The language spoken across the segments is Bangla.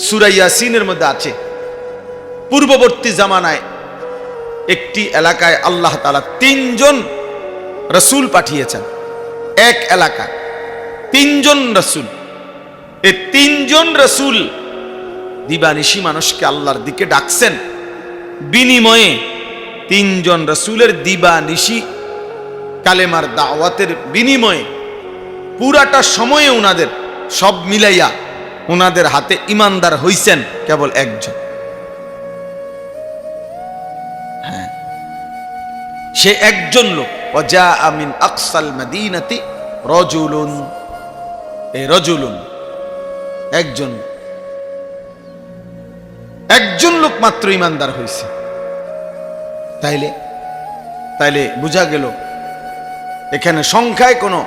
সূরা ইয়াসিনের মধ্যে আছে, পূর্ববর্তী জামানায় একটি এলাকায় আল্লাহ তাআলা 3 জন রাসূল পাঠিয়েছেন। এক এলাকায় 3 জন রাসূল। এই 3 জন রাসূল দিবানিশি মানুষকে আল্লাহর দিকে ডাকছেন। বিনিময়ে 3 জন রাসূলের দিবানিশি কালেমার দাওয়াতের বিনিময়ে পুরাটা সময়ে উনাদের সব মিলাইয়া উনাদের হাতে ইমানদার হইছেন কেবল একজন। হ্যাঁ, সে একজন লোক। ওয়াজা মিন আকসাল মাদিনাতি রাজুলুন, এই রাজুলুন একজন লোক মাত্র ইমানদার হইছে। তাইলে বোঝা গেল এখানে সংখ্যায় কোনো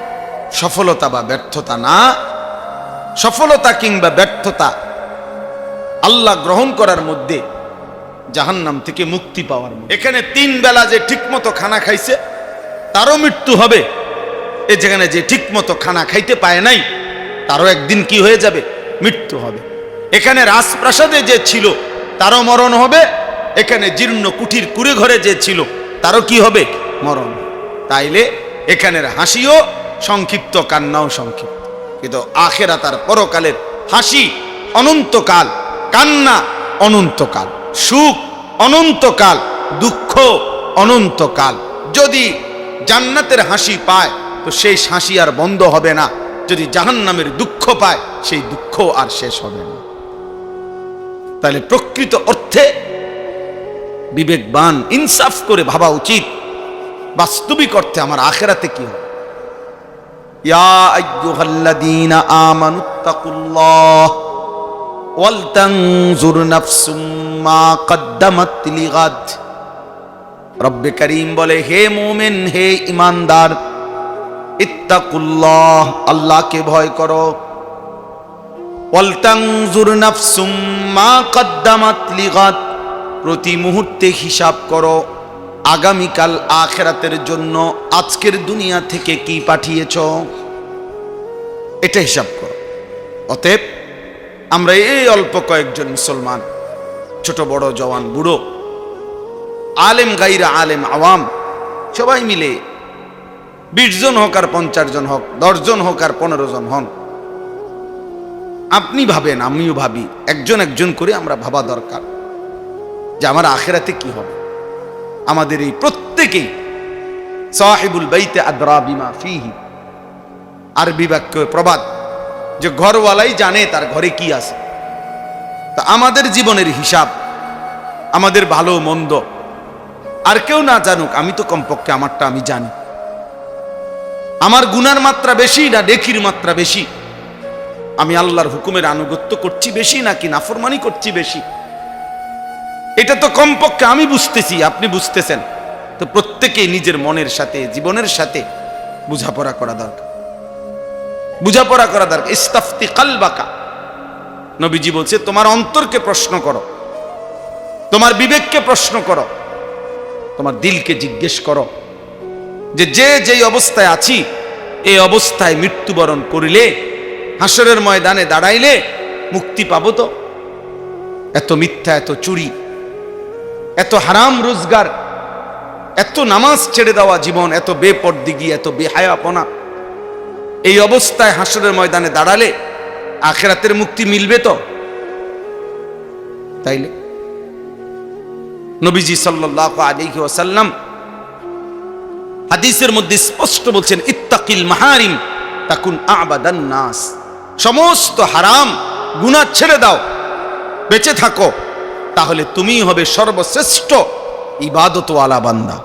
সফলতা বা ব্যর্থতা না। সফলতা কিংবা ব্যর্থতা আল্লাহ গ্রহণ করার মধ্যে, জাহান্নাম থেকে মুক্তি পাওয়ার মধ্যে। এখানে 3 বেলা যে ঠিকমতো খানা খাইছে তারও মৃত্যু হবে। যেখানে যে ঠিকমতো খানা খাইতে পায় নাই তারও একদিন কি হয়ে যাবে? মৃত্যু হবে। এখানে রাজপ্রাসাদে যে ছিল তারও মরণ হবে। এখানে জীর্ণ কুঠির কুড়ে ঘরে যে ছিল তারও কি হবে? মরণ। তাইলে এখানের হাসিও সংক্ষিপ্ত, কান্নাও সংক্ষিপ্ত। কিন্তু আখিরাত আর পরকালের হাসি অনন্তকাল, কান্না অনন্তকাল, সুখ অনন্তকাল, দুঃখ অনন্তকাল। যদি জান্নাতের হাসি পায় তো সেই হাসি আর বন্ধ হবে না। যদি জাহান্নামের দুঃখ পায় সেই দুঃখ আর শেষ হবে না। তাহলে প্রকৃত অর্থে বিবেকবান ইনসাফ করে ভাবা উচিত বাস্তবিক অর্থে আমার আখিরাতে কি হবে। ইয়া আইয়ুহাল্লাযীনা আমানুত্তাকুল্লাহ ওয়াল তানজুর নাফসুম মা কদ্দামাত লিগাদ। রব্বে করিম বলে, হে মুমিন, হে ঈমানদার, ইত্তাকুল্লাহ, আল্লাহকে ভয় করো। ওয়াল তানজুর নাফসুম মা কদ্দামাত লিগাদ, প্রতি মুহূর্তে হিসাব করো আগামীকাল আখিরাতের জন্য আজকের দুনিয়া থেকে কি পাঠিয়েছ, এটা হিসাব করো। অতএব আমরা এই অল্প কয়েকজন মুসলমান, ছোট বড় জওয়ান বুড়ো, আলেম গাইরা আলেম, আওয়াম, সবাই মিলে 20 জন হোক আর 50 জন হোক, 10 জন হোক আর 15 জন হন, আপনি ভাবেন, আমিও ভাবি, একজন একজন করে আমরা ভাবা দরকার যে আমার আখিরাতে কি হবে। আমাদের এই প্রত্যেকেই সাহিবুল বাইতে আদরা বিমা ফিহি, আরবি বাক্য প্রবাদ যে ঘরওয়ালাই জানে তার ঘরে কি আছে। তা আমাদের জীবনের হিসাব, আমাদের ভালো মন্দ আর কেউ না জানুক, আমি তো কমপক্ষে আমারটা আমি জানি। আমার গুনার মাত্রা বেশি না নেকির মাত্রা বেশি? আমি আল্লাহর হুকুমের আনুগত্য করছি বেশি নাকি নাফরমানি করছি বেশি? এটা তো কমপক্ষে আমি বুঝতেছি, আপনি বুঝতেছেন। তো প্রত্যেকেই নিজের মনের সাথে, জীবনের সাথে বুঝাপড়া করা দরকার, বুঝাপড়া করা দরকার। ইস্তাফতি কালবাকা, নবীজি বলছে তোমার অন্তরকে প্রশ্ন করো, তোমার বিবেককে প্রশ্ন করো, তোমার দিলকে জিজ্ঞেস করো যে যেই অবস্থায় আছি এই অবস্থায় মৃত্যুবরণ করিলে, হাসরের ময়দানে দাঁড়াইলে মুক্তি পাবো তো? এত মিথ্যা, এত চুরি, এত হারাম রোজগার, এত নামাজ ছেড়ে দেওয়া জীবন, এত বেপরদিগি, এত বেহায়াপনা, এই অবস্থায় হাসরের ময়দানে দাঁড়ালে আখিরাতের মুক্তি মিলবে তো? তাইলে নবীজি সাল্লাল্লাহু আলাইহি ওয়াসাল্লাম হাদিসের মধ্যে স্পষ্ট বলছেন, ইত্তাকিল মাহারিম তাকুন আবাদান নাস। সমস্ত হারাম গুনাহ ছেড়ে দাও, বেঁচে থাকো, তাহলে তুমিই হবে সর্বশ্রেষ্ঠ ইবাদতওয়ালা বান্দা।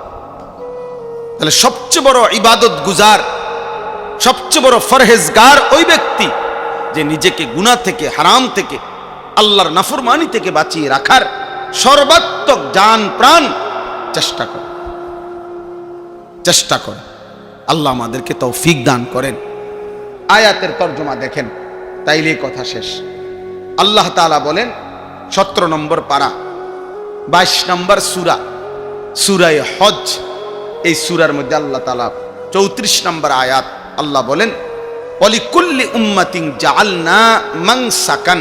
তাহলে সবচেয়ে বড় ইবাদত গুজার, সবচেয়ে বড় ফরহেজগার ওই ব্যক্তি যে নিজেকে গুনাহ থেকে, হারাম থেকে, আল্লাহর নাফরমানি থেকে বাঁচিয়ে রাখার সর্বাত্মক জান প্রাণ চেষ্টা করে। আল্লাহ আমাদেরকে তৌফিক দান করেন। আয়াতের তর্জমা দেখেন, তাইলে কথা শেষ। আল্লাহ তাআলা বলেন 17 নম্বর পারা 22 নম্বর সূরা, সূরায়ে হজ। এই সূরার মধ্যে আল্লাহ তাআলা 34 নম্বর আয়াত আল্লাহ বলেন, ওয়ালিকুল্লি উম্মাতিন জাআলনা মানসাকান,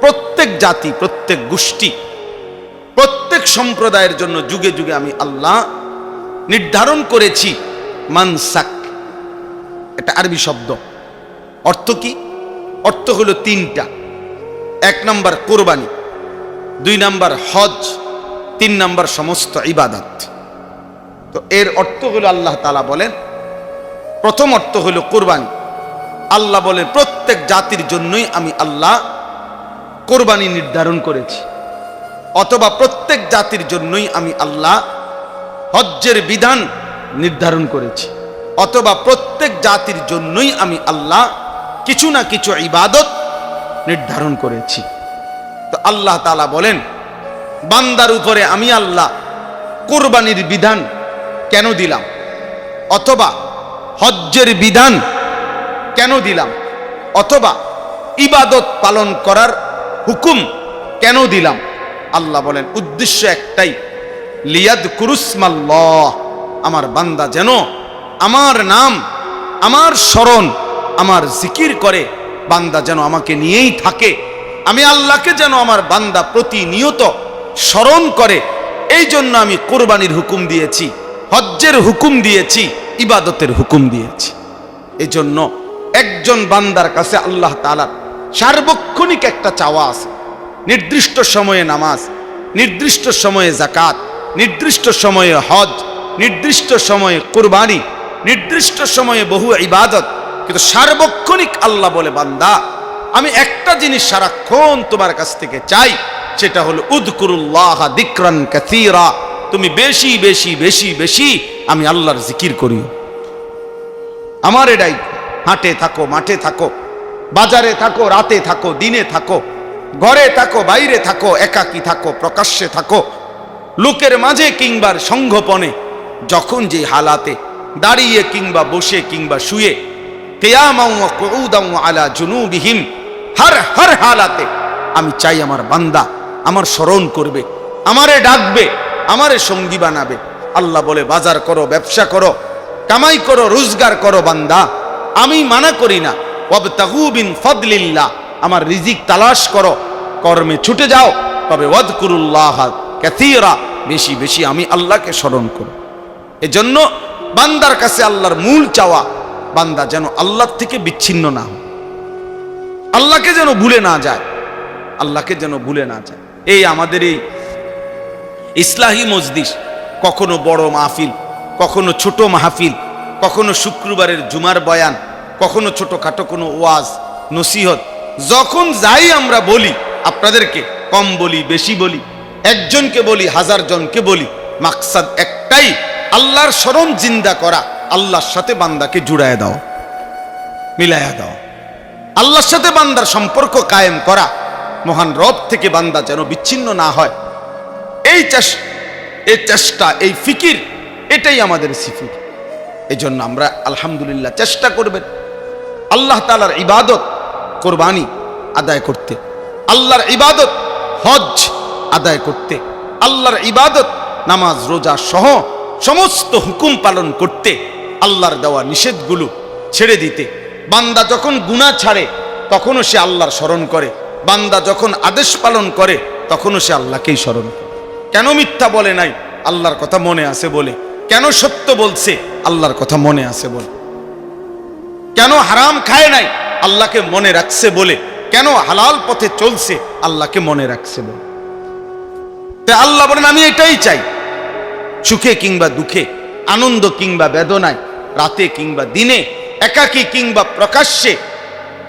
প্রত্যেক জাতি, প্রত্যেক গোষ্ঠী, প্রত্যেক সম্প্রদায়ের জন্য যুগে যুগে আমি আল্লাহ নির্ধারণ করেছি মানসাক। এটা আরবি শব্দ। অর্থ কি? অর্থ হলো তিনটা। 1 নম্বর কোরবানি, 2 নম্বর হজ, 3 নম্বর সমস্ত ইবাদত। তো এর অর্থ হলো আল্লাহ তাআলা বলেন, প্রথম অর্থ হলো কোরবানি। আল্লাহ বলেন প্রত্যেক জাতির জন্যই আমি আল্লাহ কোরবানি নির্ধারণ করেছি, অথবা প্রত্যেক জাতির জন্যই আমি আল্লাহ হজ্জের বিধান নির্ধারণ করেছি, অথবা প্রত্যেক জাতির জন্যই আমি আল্লাহ কিছু না কিছু ইবাদত নির্ধারণ করেছি। তো আল্লাহ তাআলা বলেন বান্দার উপরে আমি আল্লাহ কোরবানির বিধান কেন দিলাম, অথবা হজ্জের বিধান কেন দিলাম, অথবা ইবাদত পালন করার হুকুম কেন দিলাম? আল্লাহ বলেন উদ্দেশ্য একটাই, লিয়াযকুরুসমাল্লাহ, আমার বান্দা যেন আমার নাম, আমার স্মরণ, আমার জিকির করে, বান্দা যেন আমাকে নিয়েই থাকে, আমি আল্লাহকে যেন আমার বান্দা প্রতিনিয়ত স্মরণ করে। এই জন্য আমি কোরবানির হুকুম দিয়েছি, হজ্জের হুকুম দিয়েছি, ইবাদতের হুকুম দিয়েছি। এই জন্য একজন বান্দার কাছে আল্লাহ তাআলার সার্বক্ষণিক একটা চাওয়া আছে। নির্দিষ্ট সময়ে নামাজ, নির্দিষ্ট সময়ে যাকাত, নির্দিষ্ট সময়ে হজ, নির্দিষ্ট সময়ে কুরবানি, নির্দিষ্ট সময়ে বহু ইবাদত, কিন্তু সার্বক্ষণিক আল্লাহ বলে বান্দা আমি একটা জিনিস সারাক্ষণ তোমার কাছ থেকে চাই, সেটা হলো উযকুরুল্লাহ যিকরান কাসীরা, তুমি বেশি বেশি বেশি বেশি আমি আল্লাহর জিকির করিও। আমার এটাই, হাটে থাকো, মাঠে থাকো, বাজারে থাকো, রাতে থাকো, দিনে থাকো, ঘরে থাকো, বাইরে থাকো, একাকী থাকো, প্রকাশ্যে থাকো, লোকের মাঝে কিংবা সংঘপনে, যখন যে হালাতে, দাঁড়িয়ে কিংবা বসে কিংবা শুয়ে, কিয়ামান ওয়া কুউদান আলা জুনুবিহিম, হর হর হালাতে আমি চাই আমার বান্দা আমার স্মরণ করবে, আমারে ডাকবে, আমারে সঙ্গী বানাবে। আল্লাহ বলে বাজার করো, ব্যবসা করো, কামাই করো, রোজগার করো বান্দা, আমি মানা করি না। ওয়াবতাগু মিন ফাদলিল্লাহ, আমার রিজিক তালাশ করো, কর্মে ছুটে যাও, তবে ওয়াযকুরুল্লাহ কাসীরা, বেশি বেশি আমি আল্লাহকে স্মরণ করো। এজন্য বান্দার কাছে আল্লাহর মূল চাওয়া, বান্দা যেন আল্লাহর থেকে বিচ্ছিন্ন না হয়, আল্লাহকে যেন ভুলে না যায়, আল্লাহকে যেন ভুলে না যায়। এই আমাদের এই ইসলাহি মজলিস, কখনো বড় মাহফিল, কখনো ছোট মাহফিল, কখনো শুক্রবারের জুমার বয়ান, কখনো ছোটখাটো কোনো ওয়াজ নসিহত, যখন যাই আমরা বলি, আপনাদেরকে কম বলি বেশি বলি, একজনকে বলি 1000 জনকে বলি, মাকসাদ একটাই, আল্লাহর স্মরণ জিন্দা করা, আল্লাহর সাথে বান্দাকে জুড়ায় দাও, মিলায়া দাও, আল্লাহর সাথে বান্দার সম্পর্ক কায়েম করা, মহান রব থেকে বান্দা যেন বিচ্ছিন্ন না হয়। এই চেষ্টা, এই ফিকির, এটাই আমাদের সিফির। এই জন্য আমরা আলহামদুলিল্লাহ চেষ্টা করবেন আল্লাহ তাআলার ইবাদত কোরবানি আদায় করতে, আল্লাহর ইবাদত হজ আদায় করতে, আল্লাহর ইবাদত নামাজ রোজা সহ সমস্ত হুকুম পালন করতে, আল্লাহর দেওয়া নিষেধগুলো ছেড়ে দিতে। বান্দা যখন গুনাহ ছাড়ে তখনও সে আল্লাহর স্মরণ করে, বান্দা যখন আদেশ পালন করে তখনও সে আল্লাহকেই স্মরণ করে। কেন মিথ্যা বলে নাই? আল্লাহর কথা মনে আছে বলে। কেন সত্য বলছে? আল্লাহর কথা মনে আছে বলে। কেন হারাম খায় নাই? আল্লাহকে মনে রাখছে বলে। কেন হালাল পথে চলছে? আল্লাহকে মনে রাখছে বলে। তাই আল্লাহ বলেন আমি এটাই চাই, সুখে কিংবা দুঃখে, আনন্দ কিংবা বেদনায়, রাতে কিংবা দিনে, একাকী কিংবা প্রকাশ্যে,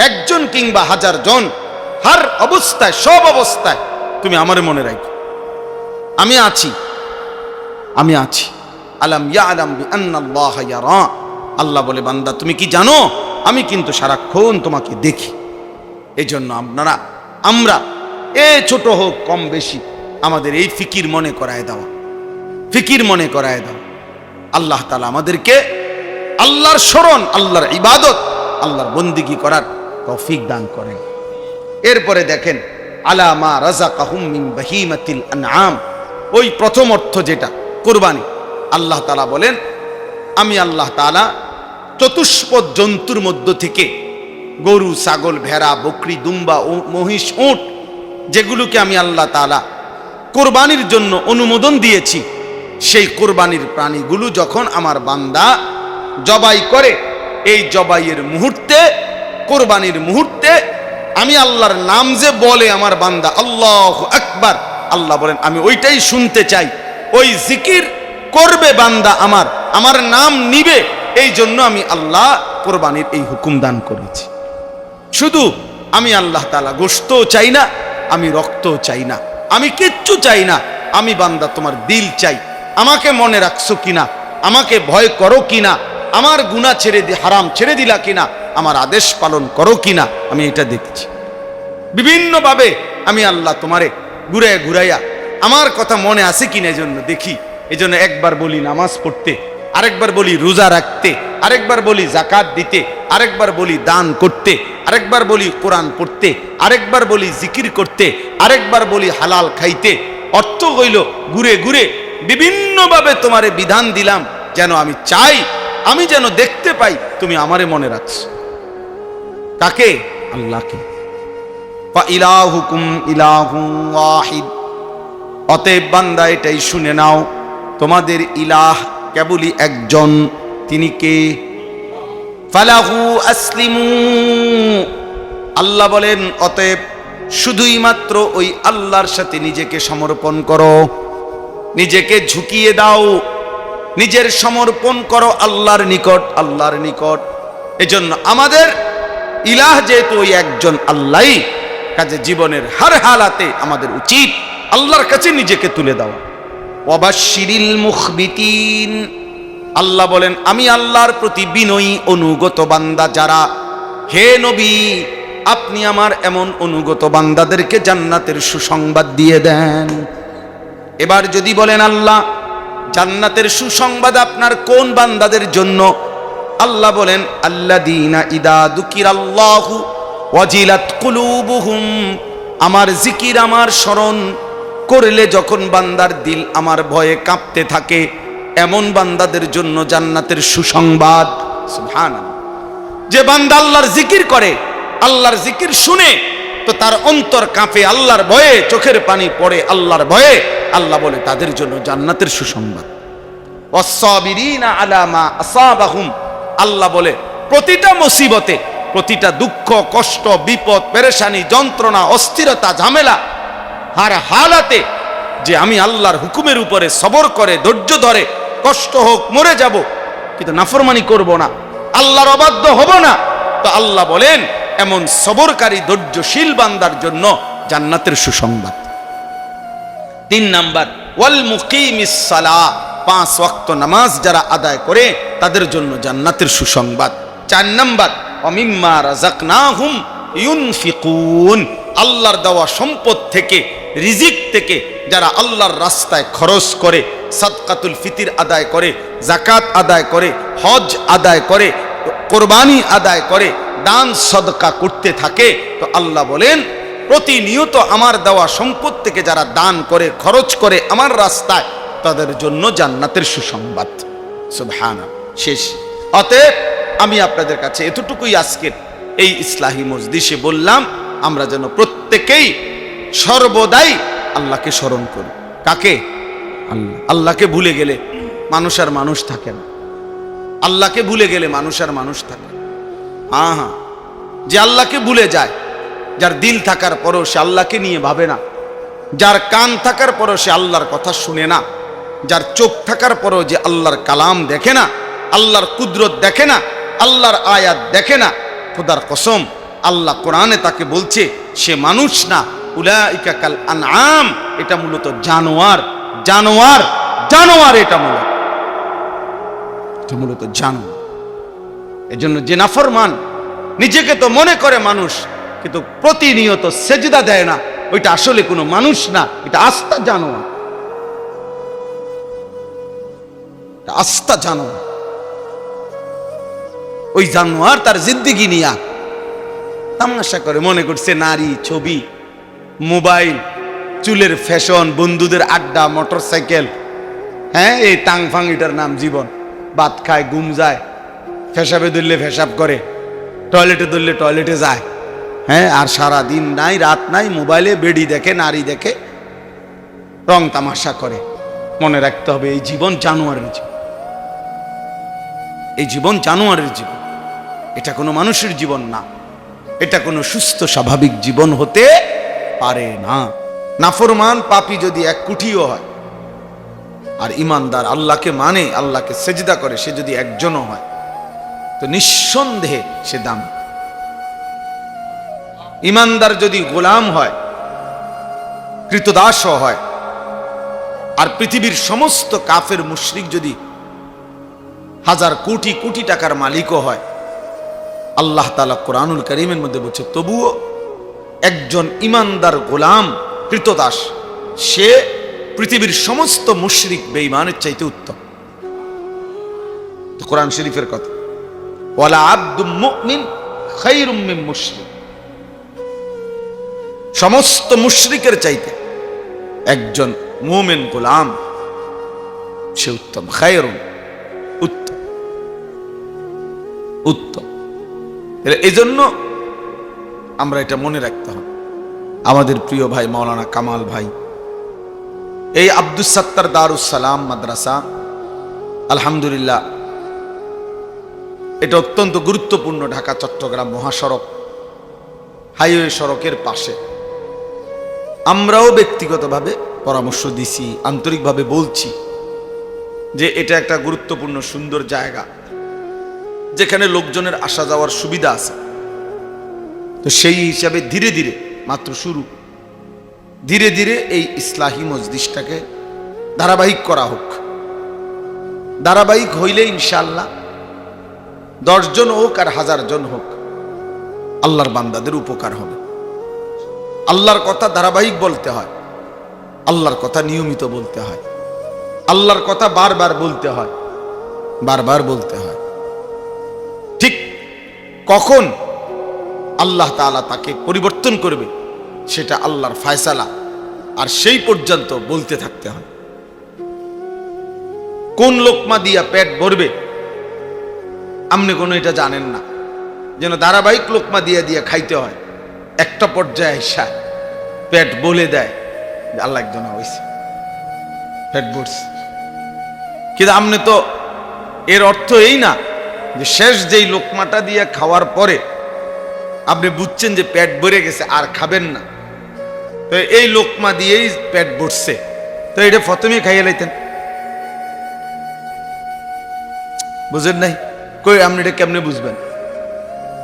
একজন কিংবা 1000 জন, হর অবস্থায়, সব অবস্থায় তুমি আমার মনে রাখো, আমি আছি, আমি আছি। আলাম ইয়ালাম বিআন্নাল্লাহ ইয়ারা, আল্লাহ বলে বান্দা তুমি কি জানো আমি কিন্তু সারাক্ষণ তোমাকে দেখি। এই জন্য আমরা ছোট হোক কম বেশি আমাদের এই ফিকির মনে করায় দেওয়া, ফিকির মনে করায় দাও। আল্লাহ তাআলা আমাদেরকে আল্লাহর স্মরণ, আল্লাহর ইবাদত, আল্লাহর বন্দিগি করার তৌফিক দান করেন। এরপরে দেখেন আলা মা রাযাকাহুম মিন বাহিমাতিল আনআম, ওই প্রথম অর্থ যেটা কুরবানি, আল্লাহ তাআলা বলেন আমি আল্লাহ তাআলা চতুষ্পদ জন্তুর মধ্য থেকে গরু, ছাগল, ভেড়া, বকরি, দুম্বা, মহিষ, উট যেগুলোকে আমি আল্লাহ তাআলা কোরবানির জন্য অনুমোদন দিয়েছি, সেই কোরবানির প্রাণীগুলো যখন আমার বান্দা জবাই করে, এই জবাইয়ের মুহূর্তে, কোরবানির মুহূর্তে আমি আল্লাহর নাম যে বলে আমার বান্দা আল্লাহু আকবার, আল্লাহ বলেন আমি ওইটাই শুনতে চাই। ওই জিকির করবে বান্দা আমার নাম নিবে, এই জন্য আমি আল্লাহ কোরবানির এই হুকুম দান করেছি। শুধু আমি আল্লাহ তাআলা গোশতও চাই না, আমি রক্তও চাই না, আমি কিচ্ছু চাই না। আমি বান্দা তোমার দিল চাই, আমাকে মনে রাখছো কিনা, আমাকে ভয় করো কিনা, আমার গুনাহ ছেড়ে হারাম ছেড়ে দিলা কিনা, আমার আদেশ পালন করো কিনা, আমি এটা দেখছি। বিভিন্নভাবে আমি আল্লাহ তোমারে ঘুরাইয়া ঘুরাইয়া আমার কথা মনে আছে কিনা এজন্য দেখি। এজন্য একবার বলি নামাজ পড়তে, আরেকবার বলি রোজা রাখতে, আরেকবার বলি যাকাত দিতে, আরেকবার বলি দান করতে, আরেকবার বলি কোরআন পড়তে, আরেকবার বলি জিকির করতে, আরেকবার বলি হালাল খাইতে। অর্থ হইল ঘুরে ঘুরে বিভিন্নভাবে তোমারে বিধান দিলাম, যেন আমি চাই, আমি যেন দেখতে পাই তুমি আমারে মনে রাখছো। কাকে? আল্লাহকে। ফা ইলাহুকুম ইলাহুন ওয়াহিদ। অতএব বান্দা এটাই শুনে নাও, তোমাদের ইলাহ কেবলই একজন, তিনি কে? ফালাহু আসলিমু। আল্লাহ বলেন অতএব শুধুই মাত্র ওই আল্লাহর সাথে নিজেকে সমর্পণ করো, নিজেকে ঝুঁকিয়ে দাও, নিজের সমর্পণ করো আল্লাহর নিকট, আল্লাহর নিকট। এজন্য আমাদের ইলাহ যেহেতু ওই একজন আল্লাহই, কাজে জীবনের হার হালাতে আমাদের উচিত আল্লাহর কাছে নিজেকে তুলে দাও। ওয়াবাশশিরিল মুখবিতিন। আল্লাহ বলেন আমি আল্লাহর প্রতি বিনয়ী অনুগত বান্দা যারা, হে নবী আপনি আমার এমন অনুগত বান্দাদেরকে জান্নাতের সুসংবাদ দিয়ে দেন। এবার যদি বলেন আল্লাহ জান্নাতের সুসংবাদ আপনার কোন বান্দাদের জন্য? আল্লাহ বলেন আল্লাযীনা ইযা যুকিরাল্লাহু ওয়াজিলাত কুলুবুহুম। আমার জিকির, আমার স্মরণ করলে যখন বান্দার দিল আমার ভয়ে কাঁপতে থাকে, এমন বান্দাদের জন্য জান্নাতের সুসংবাদ। সুবহানাল্লাহ। যে বান্দা আল্লাহর জিকির করে, আল্লাহর জিকির শুনে তো তার অন্তর কাঁপে, আল্লাহর ভয়ে চোখের পানি পড়ে, আল্লাহর ভয়ে, আল্লাহ বলে তাদের জন্য জান্নাতের সুসংবাদ। ওয়াস-সাবিরিনা আলা মা আসাবাহুম। আল্লাহ বলে প্রতিটা মুসিবতে, প্রতিটা দুঃখ কষ্ট বিপদ পেরেশানি যন্ত্রণা অস্থিরতা ঝামেলা হার হালাতে যে আমি আল্লাহর হুকুমের উপরে সবর করে ধৈর্য ধরে, কষ্ট হোক মরে যাব কিন্তু নাফরমানি করব না, আল্লাহর অবাধ্য হব না, তো আল্লাহ বলেন এমন সবরকারী ধৈর্যশীল বান্দার জন্য জান্নাতের সুসংবাদ। 3 নাম্বার ওয়াল মুকিমিস সালাহ। 5 ওয়াক্ত নামাজ যারা আদায় করে তাদের জন্য জান্নাতের সুসংবাদ। 4 নাম্বার ওয়ামিম্মা রাযাকনাহুম ইউনফিকুন। আল্লাহর দেওয়া সম্পদ থেকে, রিজিক থেকে যারা আল্লাহর রাস্তায় খরচ করে, সাদকাতুল ফিতির আদায় করে, যাকাত আদায় করে, হজ আদায় করে, কোরবানি আদায় করে, দান সদকা করতে থাকে, তো আল্লাহ বলেন প্রতিনিয়ত আমার দেওয়া সম্পদ থেকে যারা দান করে খরচ করে আমার রাস্তায়, তাদের জন্য জান্নাতের সুসংবাদ। সুবহানাল্লাহ। শেষ। অতএব আমি আপনাদের কাছে এতটুকুই আজকের এই ইসলাহি মজলিসে বললাম, আমরা যেন প্রত্যেকেই সর্বদাই আল্লাহকে স্মরণ করি। কাকে? আল্লাহ। আল্লাহকে ভুলে গেলে মানুষ আর মানুষ থাকে না। আল্লাহকে ভুলে গেলে মানুষ আর মানুষ থাকে। হ্যাঁ, যে আল্লাহকে ভুলে যায়, যার দিল থাকার পরও সে আল্লাহকে নিয়ে ভাবে না, যার কান থাকার পরও সে আল্লাহর কথা শুনে না, যার চোখ থাকার পরও যে আল্লাহর কালাম দেখে না, আল্লাহর কুদরত দেখে না, আল্লাহর আয়াত দেখে না, খোদার কসম আল্লাহ কোরআনে তাকে বলছে সে মানুষ না, উলাইকা কাল আনআম। এটা মূলত জানোয়ার, জানোয়ার, জানোয়ার। এটা মূলত জানোয়ার। এজন্য যে নাফরমান নিজেকে তো মনে করে মানুষ, কিন্তু প্রতিনিয়ত সেজদা দেয় না, ওইটা আসলে কোনো মানুষ না, এটা আস্তা জানোয়ার, আস্তা জানোয়ার। ওই জানোয়ার তার জিন্দেগি নিয়া তামাশা করে, মনে করছে নারী, ছবি, মোবাইল, চুলের ফ্যাশন, বন্ধুদের আড্ডা, মোটরসাইকেল, হ্যাঁ এই টাং ফাং, এটার নাম জীবন। ভাত খায়, ঘুম যায়, ফেসাবে ধরলে ফেসাব করে, টয়লেটে ধরলে টয়লেটে যায়, হ্যাঁ, আর সারা দিন নাই রাত নাই মোবাইলে বেডি দেখে, নারী দেখে, রং তামাশা করে। মনে রাখতে হবে এই জীবন জানোয়ারের জীবন, এই জীবন জানোয়ারের জীবন, এটা কোনো মানুষের জীবন না, এটা কোনো সুস্থ স্বাভাবিক জীবন হতে পারে না। নাফরমান পাপী যদি এক কুটিও হয়, আর ইমানদার আল্লাহকে মানে, আল্লাহকে সেজদা করে, সে যদি একজনও হয়, তো নিঃসন্দেহে সে দাম। ইমানদার যদি গোলাম হয়, কৃতদাসও হয়, আর পৃথিবীর সমস্ত কাফের মুশরিক যদি হাজার কোটি কোটি টাকার মালিকও হয়, আল্লাহ তাআলা কোরআনুল কারীমের মধ্যে বলছে তবুও একজন ইমানদার গোলাম কৃতদাস সে পৃথিবীর সমস্ত মুশরিক বেঈমানের চাইতে উত্তম। তো কোরআন শরীফের কথা, ওয়ালা আবদুম মুমিন খায়রুম মিন মুশরিক, সমস্ত মুশরিকের চাইতে একজন মুমিন গোলাম সে উত্তম। খায়রুন, উত্তম, উত্তম। এই জন্য আমরা এটা মনে রাখতে হবে। আমাদের প্রিয় ভাই মাওলানা কামাল ভাই এই আব্দুস সাত্তার দারুস সালাম মাদ্রাসা, আলহামদুলিল্লাহ, এটা অত্যন্ত গুরুত্বপূর্ণ ঢাকা চট্টগ্রাম মহাসড়ক, হাইওয়ে সড়কের পাশে। আমরাও ব্যক্তিগতভাবে পরামর্শ দিছি, আন্তরিকভাবে বলছি যে এটা একটা গুরুত্বপূর্ণ সুন্দর জায়গা যেখানে লোকজনের আসা যাওয়ার সুবিধা আছে। তো সেই হিসাবে ধীরে ধীরে, মাত্র শুরু, ধীরে ধীরে এই ইসলাহি মজলিসটাকে ধারাবাহিক করা হোক। ধারাবাহিক হইলে ইনশাআল্লাহ 10 জন হোক আর 1000 জন হোক, আল্লাহর বান্দাদের উপকার হবে। আল্লাহর কথা ধারাবাহিক বলতে হয়, আল্লাহর কথা নিয়মিত বলতে হয়, আল্লাহর কথা বারবার বলতে হয়, বারবার বলতে হয়। ঠিক কখন আল্লাহ তাআলা তাকে পরিবর্তন করবে সেটা আল্লাহর ফয়সালা, আর সেই পর্যন্ত বলতে থাকতে হয়। কোন লোকমা দিয়া পেট ভরবে আপনি কোনো এটা জানেন না, যেন ধারাবাহিক লোকমা দিয়া দিয়া খাইতে হয়। একটা পর্যায়ে এসে পেট বলে দেয় আল্লাহ একজন হয়েছে, পেট ভরছে। কিন্তু আপনি তো, এর অর্থ এই না যে শেষ যেই লোকমাটা দিয়ে খাওয়ার পরে আপনি বুঝছেন যে পেট ভরে গেছে আর খাবেন না, তো এই লোকমা দিয়েই পেট ভরছে, তো এটা প্রথমেই খাইয়ে লাইতেন। বুঝেন নাই? কই আপনি এটা কেমনে বুঝবেন?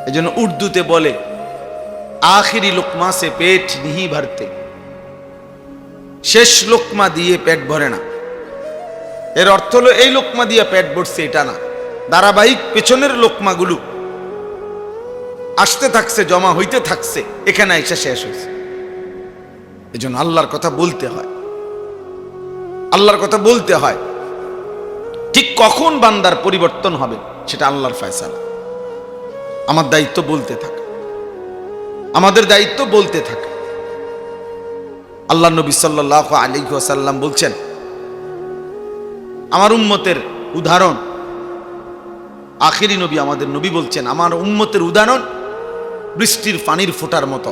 এই জন্য উর্দুতে বলে আখিরি লোকমা সে পেট নিহি ভরতে, শেষ লোকমা দিয়ে পেট ভরে না। এর অর্থ হলো এই লোকমা দিয়ে পেট ভরছে এটা না, ধারাবাহিক পেছনের লোকমাগুলো আসতে থাকছে, জমা হইতে থাকছে, এখানে এসে শেষ হয়েছে। এই জন্য আল্লাহর কথা বলতে হয়, আল্লাহর কথা বলতে হয়। ঠিক কখন বান্দার পরিবর্তন হবে সেটা আল্লাহর ফয়সালা। আমার দায়িত্ব বলতে থাকা, আমাদের দায়িত্ব বলতে থাকা। আল্লাহ নবী সাল্লাল্লাহু আলাইহি ওয়াসাল্লাম বলছেন, আমার উম্মতের উদাহরণ, আখিরি নবী আমাদের নবী বলছেন, আমার উম্মতের উদাহরণ বৃষ্টির পানির ফোঁটার মতো।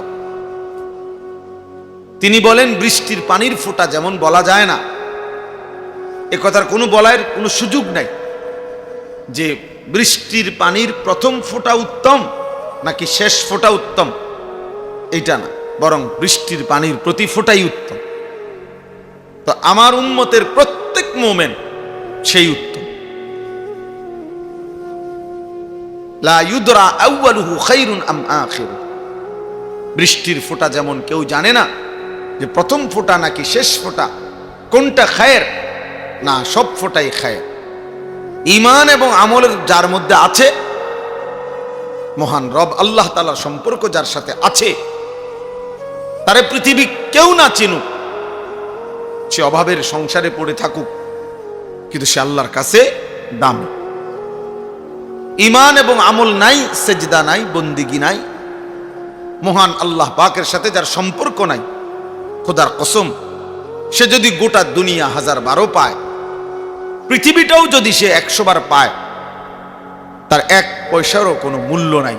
তিনি বলেন বৃষ্টির পানির ফোঁটা যেমন বলা যায় না, এ কথার কোনো বলার কোনো সুযোগ নাই যে বৃষ্টির পানির প্রথম ফোঁটা উত্তম নাকি শেষ ফোঁটা উত্তম, এইটা না, বরং বৃষ্টির পানির প্রতি ফোঁটাই উত্তম। তো আমার উম্মতের প্রত্যেক মোমেন সেই উত্তম। লা ইউদরা আউয়ালুহু খায়রুন আম আখিরু, বৃষ্টির ফোঁটা যেমন কেউ জানে না যে প্রথম ফোঁটা নাকি শেষ ফোঁটা, কোনটা খায়ের, না সব ফোঁটাই খায়ের। ঈমান এবং আমলের যার মধ্যে আছে, মহান রব আল্লাহ তাআলার সম্পর্ক যার সাথে আছে, তারে পৃথিবী কেউ না চিনুক, সে অভাবের সংসারে পড়ে থাকুক, কিন্তু সে আল্লাহর কাছে দামি। ঈমান এবং আমল নাই, সেজদা নাই, বন্দিগি নাই, মহান আল্লাহ পাকের সাথে যার সম্পর্ক নাই, খোদার কসম, সে যদি গোটা দুনিয়া 1000 পায়, পৃথিবীটাও যদি সে 100 বার পায়, তার 1 পয়সারও কোনো মূল্য নাই,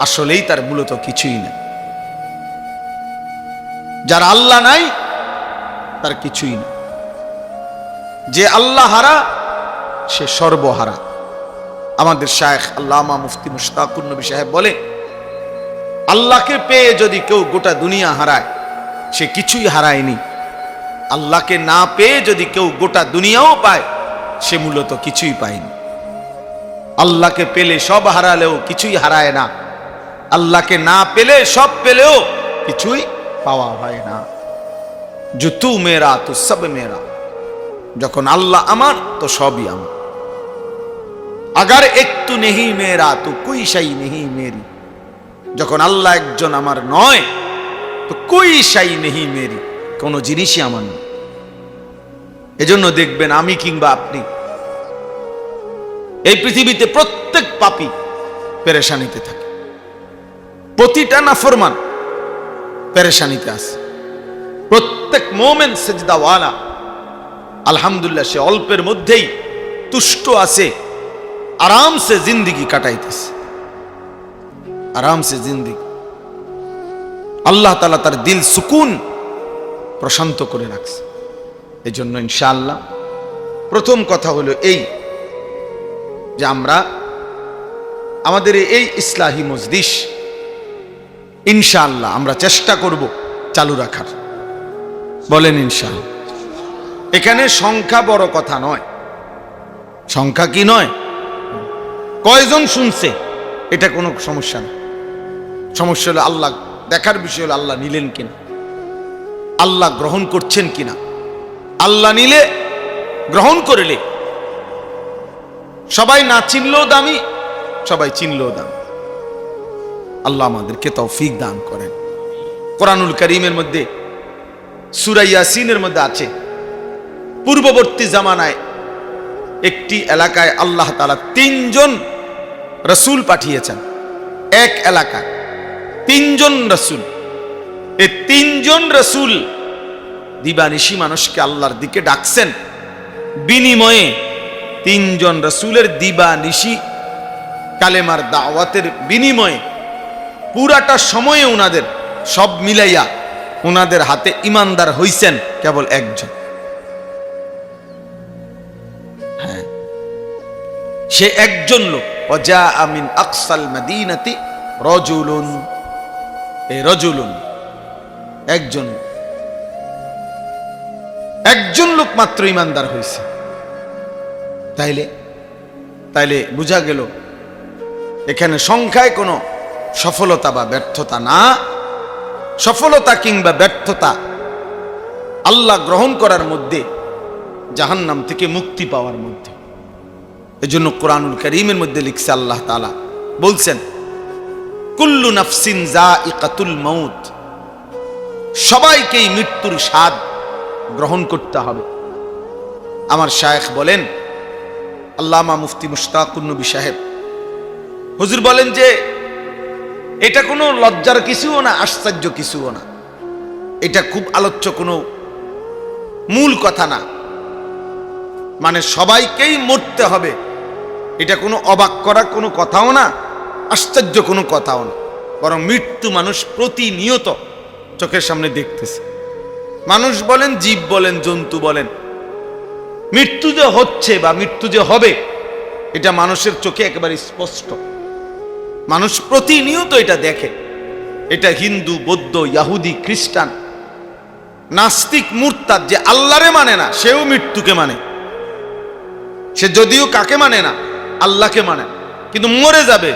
আসলেই তার মূলত কিছুই নাই। যার আল্লাহ নাই তার কিছুই না। যে আল্লাহ হারা সে সর্বহারা। আমাদের শায়েখ আল্লামা মুফতি মুশতাকুর নবী সাহেব বলে, আল্লাহকে পেয়ে যদি কেউ গোটা দুনিয়া হারায় সে কিছুই হারায়নি। আল্লাহকে না পেয়ে যদি কেউ গোটা দুনিয়াও পায় সে মূলত কিছুই পায়নি। আল্লাহকে পেলে সব হারালেও কিছুই হারায় না, আল্লাহকে না পেলে সব পেলেও কিছুই পাওয়া হয় না। जो तू मेरा तो सब मेरा, যখন আল্লাহ আমার তো সবই আমার। अगर एक तू नहीं मेरा तो कोई शाई नहीं मेरी, যখন আল্লাহ একজন আমার নয় তো कोई शाई नहीं मेरी, কোনো জিনিসই আমার নয়। এজন্য দেখবেন আমি কিংবা আপনি এই পৃথিবীতে প্রত্যেক পাপী পেরেশানিতে থাকে, প্রতিটা নাফরমান পেরেশানিতে আছে। প্রত্যেক মোমেন সেজদাওয়ালা আলহামদুলিল্লাহ সে অল্পের মধ্যেই তুষ্ট আছে, আরামসে জিন্দিগি কাটাইতেছে, আরামসে জিন্দিগি। আল্লাহ তাআলা তার দিল সুকুন প্রশান্ত করে রাখছে। এই জন্য ইনশাআল্লাহ প্রথম কথা হলো এই যে আমরা আমাদের এই ইসলাহি মজলিস ইনশাআল্লাহ আমরা চেষ্টা করব চালু রাখার। বলেন ইনশাআল্লাহ। এখানে সংখ্যা বড় কথা নয়, সংখ্যা কি নয়, কয়জন শুনছে এটা কোনো সমস্যা না। সমস্যা হলো আল্লাহ দেখার বিষয় হলো আল্লাহ নিলেন কিনা, আল্লাহ গ্রহণ করছেন কিনা। আল্লাহ নিলে গ্রহণ করলে সবাই না চিনলেও দামি, সবাই চিনলেও দামি। আল্লাহ আমাদেরকে তৌফিক দান করেন। কোরআনুল কারীমের মধ্যে সূরা ইয়াসিনের মধ্যে আছে, পূর্ববর্তী জামানায় একটি এলাকায় আল্লাহ তাআলা 3 জন রাসূল পাঠিয়েছেন। এক এলাকায় 3 জন রাসূল, এই 3 জন রাসূল দিবানিশি মানুষকে আল্লাহর দিকে ডাকছেন। বিনিময়ে 3 জন রাসূলের দিবানিশি কালেমার দাওয়াতের বিনিময়ে পুরাটা সময়ে উনাদের সব মিলাইয়া উনাদের হাতে ইমানদার হইছেন কেবল একজন। হ্যাঁ, সে একজন লোক, ওয়াজা মিন আকসাল মাদিনাতি রাজুলুন, এই রাজুলুন একজন লোক মাত্র ইমানদার হইছে। তাইলে বোঝা গেল এখানে সংখ্যায় কোনো সফলতা বা ব্যর্থতা না। সফলতা কিংবা ব্যর্থতা আল্লাহ গ্রহণ করার মধ্যে, জাহান্নাম থেকে মুক্তি পাওয়ার মধ্যে। এজন্য কোরআনুল কারীমের মধ্যে লিখছে আল্লাহ তাআলা বলছেন, কুল্লু নাফসিন যায়িকাতুল মাউত, সবাইকেই মৃত্যুর স্বাদ গ্রহণ করতে হবে। আমার শায়েখ বলেন, আল্লামা মুফতি মুশতাকুর নবী সাহেব হুজুর বলেন যে এটা কোনো লজ্জার কিছুও না, আশ্চর্য কিছুও না, এটা খুব আলোচ্য কোনো মূল কথা না। মানে সবাইকেই মরতে হবে, এটা কোনো অবাক করা কোনো কথাও না, আশ্চর্য কোনো কথাও না। বরং মৃত্যু মানুষ প্রতিনিয়ত চোখের সামনে দেখতেছে। মানুষ বলেন, জীব বলেন, জন্তু বলেন, মৃত্যু যে হচ্ছে বা মৃত্যু যে হবে এটা মানুষের চোখে একেবারে স্পষ্ট। মানুষ প্রতিনিয়ত এটা দেখে। এটা হিন্দু, বৌদ্ধ, ইহুদি, খ্রিস্টান, নাস্তিক, মুরতাদ, যে আল্লাহরে মানে না সেও মৃত্যুকে মানে। সে যদিও কাকে মানে না, আল্লাহকে মানে, কিন্তু মরে যাবে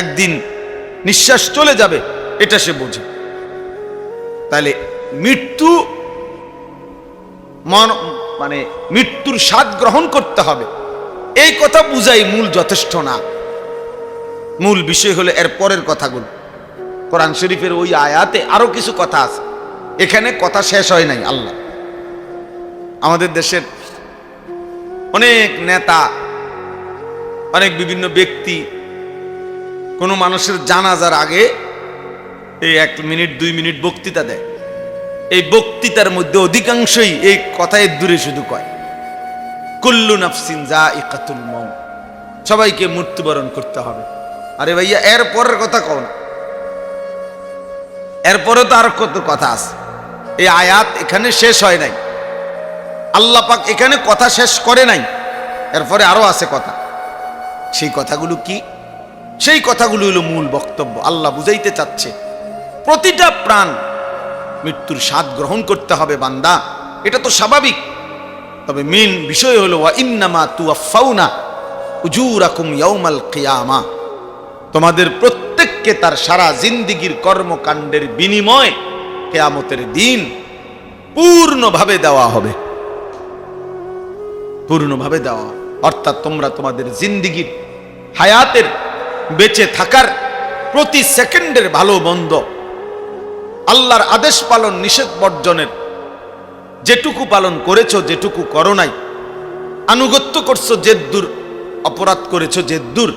একদিন, নিঃশ্বাস চলে যাবে, এটা সে বোঝে। তাহলে মৃত্যু মানে মৃত্যুর স্বাদ গ্রহণ করতে হবে, এই কথা বুঝাই মূল যথেষ্ট না। মূল বিষয় হলো এর পরের কথাগুলো। কোরআন শরীফের ওই আয়াতে আরো কিছু কথা আছে, এখানে কথা শেষ হয় নাই। আল্লাহ আমাদের দেশের অনেক নেতা, অনেক বিভিন্ন ব্যক্তি কোনো মানুষের জানাজার আগে এই 1 মিনিট 2 মিনিট বক্তৃতা দেয়। এই বক্তৃতার মধ্যে অধিকাংশই এই কথায় দূরে শুধু কয়, কুল্লু নাফসিন যায়িকাতুল মাউত, সবাইকে মৃত্যুবরণ করতে হবে। আরে ভাইয়া, এর পরের কথা কও না, এরপরে তো আর কত কথা আছে। এই আয়াত এখানে শেষ হয় নাই, আল্লাহ পাক এখানে কথা শেষ করে নাই, এরপরে আরো আছে কথা। সেই কথাগুলো কি? সেই কথাগুলো হলো মূল বক্তব্য। আল্লাহ বুঝাইতে চাচ্ছে প্রতিটা প্রাণ মৃত্যুর স্বাদ গ্রহণ করতে হবে বান্দা, এটা তো স্বাভাবিক। তবে মেন বিষয় হলো ওয়া ইন্নামা তুওয়াফাউনা উজুরাকুম ইয়াউমাল কিয়ামা, তোমাদের প্রত্যেককে তার সারা জিন্দেগীর কর্মকাণ্ডের বিনিময় কিয়ামতের দিন পূর্ণভাবে দেওয়া হবে, পূর্ণভাবে দেওয়া। অর্থাৎ তোমরা তোমাদের জিন্দেগীর হায়াতের বেঁচে থাকার প্রতি সেকেন্ডের ভালো মন্দ, আল্লাহর আদেশ পালন নিষেধ বর্জনের যেটুকু পালন করেছো, যেটুকু করো নাই, আনুগত্য করছো জেদ্দুর, অপরাধ করেছো জেদ্দুর,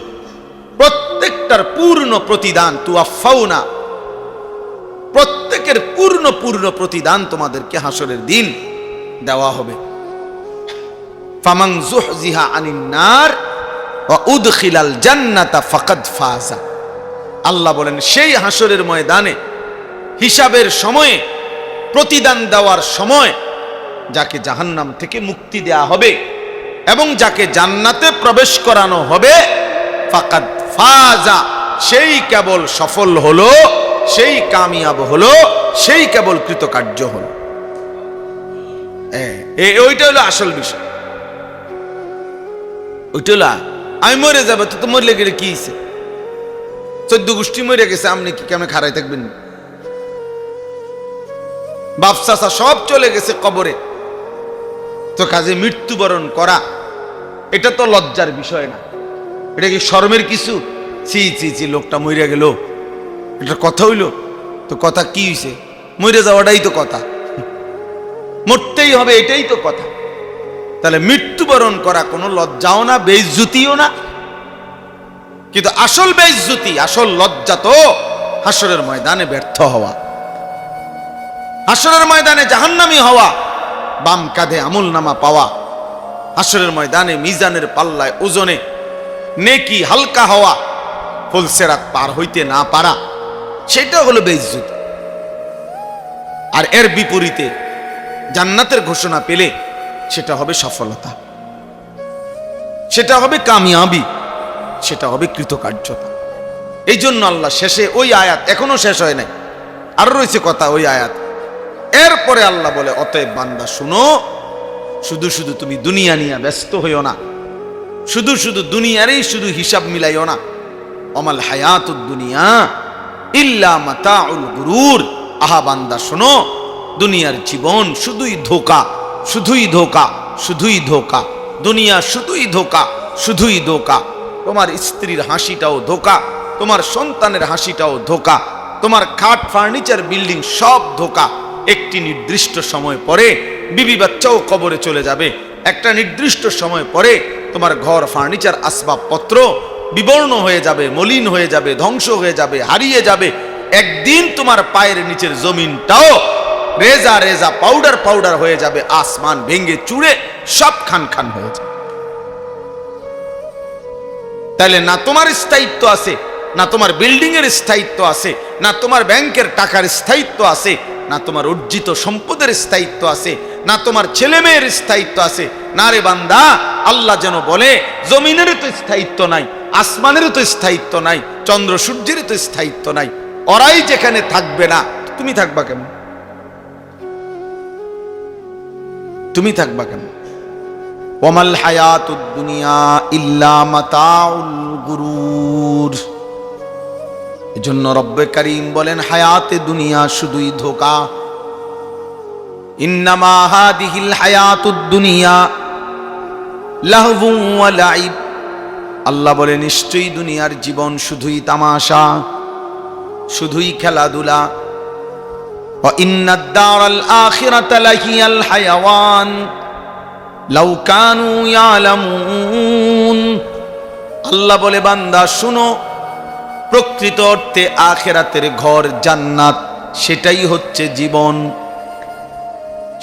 প্রত্যেকটার পূর্ণ প্রতিদান তুওয়াফাউনা, প্রত্যেকের পূর্ণ প্রতিদান তোমাদেরকে হাসরের দিন দেওয়া হবে। ফামান যুহজিহা আনিন নার ওয়া উদখিলাল জান্নাতা ফাকাদ ফাজা। আল্লাহ বলেন সেই হাসরের ময়দানে হিসাবের সময়ে, প্রতিদান দেওয়ার সময় যাকে জাহান্নাম থেকে মুক্তি দেয়া হবে এবং যাকে জান্নাতে প্রবেশ করানো হবে, ফাকাদ ফাজা, সেই কেবল সফল হলো, সেই কামিয়াব হলো, সেই কেবল কৃতকার্য হলো। ওইটা হলো আসল বিষয়। ওইটা হলো আমি মরে যাবো, তো মরলে গেলে কি হয়েছে? 14 গোষ্ঠী মরে গেছে, আপনি কি কেমন খাড়াই থাকবেন? বাপ চাচা সব চলে গেছে কবরে, তো কাজে মৃত্যুবরণ করা এটা তো লজ্জার বিষয় না, এটা কি শরমের কিছু? চি চি চি, লোকটা মরে গেল, এটা কথা হইল? তো কথা কি হইছে? মরে যাওয়াটাই তো কথা, মরতেই হবে, এটাই তো কথা। তাহলে মৃত্যুবরণ করা কোনো লজ্জাও না, বেইজ্জতিও না। কিন্তু আসল বেইজ্জতি, আসল লজ্জা তো হাসরের ময়দানে ব্যর্থ হওয়া, হাসরের ময়দানে জাহান্নামী হওয়া, বাম কাঁধে আমলনামা পাওয়া, হাসরের ময়দানে মিজানের পাল্লায় ওজনে নেকি হালকা হওয়া, ফুলসেরাত পার হইতে না পারা, সেটা হলো বেইজ্জতি। আর এর বিপরীতে জান্নাতের ঘোষণা পেলে সেটা হবে সফলতা, সেটা হবে কামিয়াবি, সেটা হবে কৃতকার্যতা। এই জন্য আল্লাহ শেষে ওই আয়াত, এখনো শেষ হয় নাই, আরো রয়েছে কথা ওই আয়াত। এরপরে আল্লাহ বলে, অতএব বান্দা শুনো, শুধু শুধু তুমি দুনিয়া নিয়ে ব্যস্ত হইও না, শুধু শুধু দুনিয়ারই শুধু হিসাব মিলাইও না। অমাল হায়াতুদ দুনিয়া ইল্লা মাতাউল গুরুর। আহা বান্দা শোনো, দুনিয়ার জীবন শুধুই ধোঁকা, শুধুই ধোঁকা, শুধুই ধোঁকা। দুনিয়া শুধুই ধোঁকা, শুধুই ধোঁকা। তোমার স্ত্রীর হাসিটাও ধোঁকা, তোমার সন্তানের হাসিটাও ধোঁকা, তোমার খাট ফার্নিচার বিল্ডিং সব ধোঁকা। একটি নির্দিষ্ট সময় পরে বিবি বাচ্চাও কবরে চলে যাবে, একটা নির্দিষ্ট সময় পরে তোমার ঘর ফার্নিচার আসবাবপত্র বিবর্ণ হয়ে যাবে, মলিন হয়ে যাবে, ধ্বংস হয়ে যাবে, হারিয়ে যাবে। একদিন তোমার পায়ের নিচের জমিনটাও রেজা রেজা পাউডার পাউডার হয়ে যাবে, আসমান ভেঙে চুড়ে সব খান খান হয়ে যাবে। তাহলে না তোমার স্থায়িত্ব আছে, না তোমার বিল্ডিং এর স্থায়িত্ব আছে, না তোমার ব্যাংকের টাকার স্থায়িত্ব আছে, না তোমার অর্জিত সম্পদের স্থায়িত্ব আছে, না তোমার ছেলে মেয়ের স্থায়িত্ব আছে। না রে বান্দা, আল্লাহ যেন বলে জমিনেরও তো স্থায়িত্ব নাই, আসমানেরও তো স্থায়িত্ব নাই, চন্দ্র সূর্যেরও তো স্থায়িত্ব নাই। ওরাই যেখানে থাকবে না, তুমি থাকবা কেন? তুমি থাকবা কেন? ওয়ামাল হায়াতুদ দুনিয়া ইল্লা মাতাউল গুরুর। এজন্য রব্বে কারীম বলেন, হায়াতে দুনিয়া শুধুই ধোঁকা। ইন্নামা হাদিহিল হায়াতুদ দুনিয়া লাহবুন ওয়া লাইব। আল্লাহ বলে, নিশ্চয়ই দুনিয়ার জীবন শুধুই তামাশা, শুধুই খেলাধুলা। ওয়া ইন্নাদ দারাল আখিরাতা লাহিয়াল হায়াওয়ান লাউ কানু ইয়ালামুন। আল্লাহ বলে, বান্দা শুনো, প্রকৃত অর্থে আখিরাতের ঘর জান্নাত, সেটাই হচ্ছে জীবন,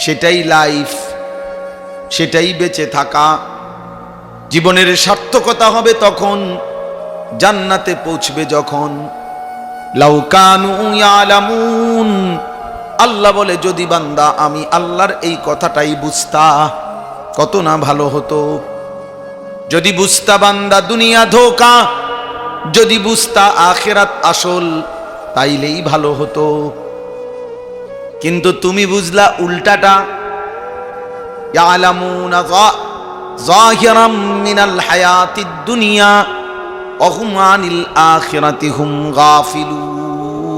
সেটাই লাইফ, সেটাই বেঁচে থাকা। জীবনের সার্থকতা হবে তখন, জান্নাতে পৌঁছবে যখন। লাউ কানু ইয়ালামুন, আল্লাহ বলে যদি বান্দা আমি আল্লাহর এই কথাটাই বুঝতা কত না ভালো হতো। যদি বুঝতা বান্দা দুনিয়া ধোঁকা, যদি বুঝতা আখিরাত আসল, তাইলেই ভালো হতো। কিন্তু তুমি বুঝলা উল্টাটা। ইয়ালামুনা যাহিরাম মিনাল হায়াতিদ দুনিয়া ওয়া হুম আনিল আখিরাতি হুম গাফিলুন।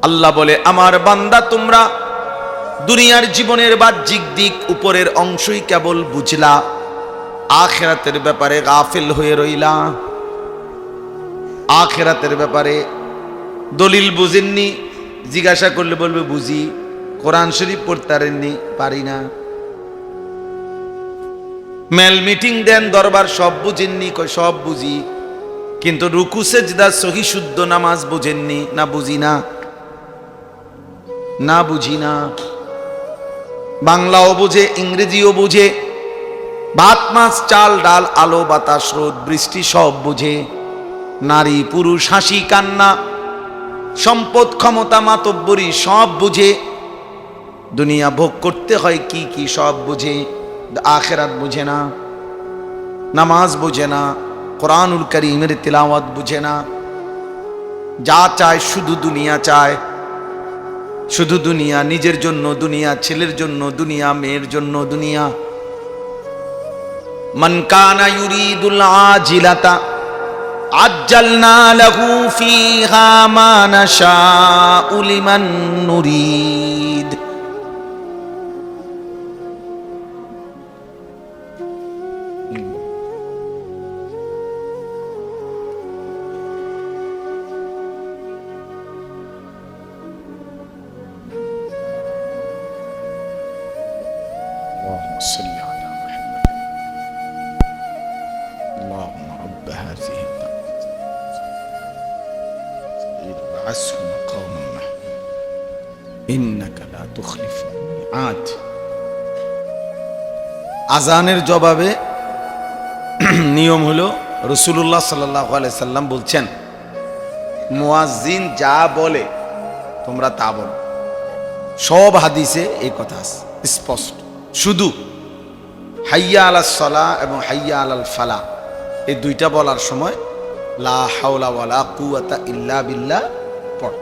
আল্লাহ বলে আমার বান্দা তোমরা দুনিয়ার জীবনের বাহ্যিক দিক উপরের অংশই কেবল বুঝলা, আখিরাতের ব্যাপারে গাফিল হয়ে রইলা। আখিরাতের ব্যাপারে দলিল বুঝেননি, জিজ্ঞাসা করলে বলবে বুঝি। কোরআন শরীফ পড়তারেননি, পারি না। মেল মিটিং দেন, দরবার সব বুঝেননি, কই সব বুঝি। কিন্তু রুকু সেজদা সহি শুদ্ধ নামাজ বুঝেননি, না বুঝি না, না বুঝি না। বাংলাও বুঝে, ইংরেজিও বুঝে, ভাত মাছ চাল ডাল আলো বাতাস রোদ বৃষ্টি সব বুঝে। নারী পুরুষ হাসি কান্না সম্পদ ক্ষমতা মাতব্বরি সব বুঝে। দুনিয়া ভোগ করতে হয় কি কি সব বুঝে, আখিরাত বুঝে না, নামাজ বুঝে না, কোরআনুল কারীমের তিলাওয়াত বুঝে না। যা চায় শুধু দুনিয়া চায়, শুধু দুনিয়া, নিজের জন্য দুনিয়া, ছেলের জন্য দুনিয়া, মেয়ের জন্য দুনিয়া। মান কানা ইউরিদুল আজিলাতা আজ্জালনা লাহু ফিহা মা নাশাউ লিমান নুরিদ। اللهم صل على محمد اللهم رب هذه الدعوة ابعثه مقاما محمودا إنك لا تخلف الميعاد। আজানের জবাবে নিয়ম হলো রাসূলুল্লাহ সাল্লাল্লাহু আলাইহি সাল্লাম বলছেন, মুয়াজ্জিন যা বলে তোমরা তা বলো। সব হাদিসে এই কথা আছে স্পষ্ট। শুধু হাইয়া আলাস সালাহ এবং হাইয়া আলাল ফালাহ এই দুইটা বলার সময় লা হাওলা ওয়ালা কুওয়াতা ইল্লা বিল্লাহ পড়ো।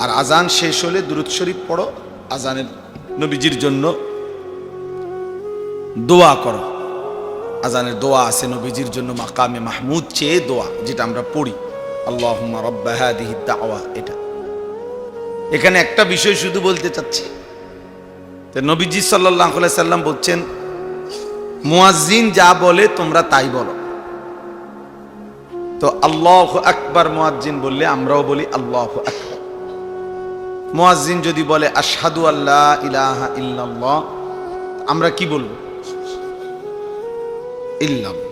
আর আজান শেষ হলে দুরূদ শরীফ পড়ো। আজানের নবীজির জন্য দোয়া করো। আজানের দোয়া আছে নবীজির জন্য মাকামে মাহমুদ চেয়ে দোয়া, যেটা আমরা পড়ি আল্লাহুম্মা রাব্বা হাযিহিদ দাওয়া। এটা এখানে একটা বিষয় শুধু বলতে চাচ্ছি, নবীজি সাল্লাল্লাহু আলাইহি সাল্লাম বলছেন মুয়াজ্জিন যা বলে তোমরা তাই বলো। তো আল্লাহু আকবার মুয়াজ্জিন বললে আমরাও বলি আল্লাহু আকবার। মুয়াজ্জিন যদি বলে আশহাদু আল্লা ইলাহা ইল্লাল্লাহ, আমরা কি বলবো? ইল্লাল্লাহ।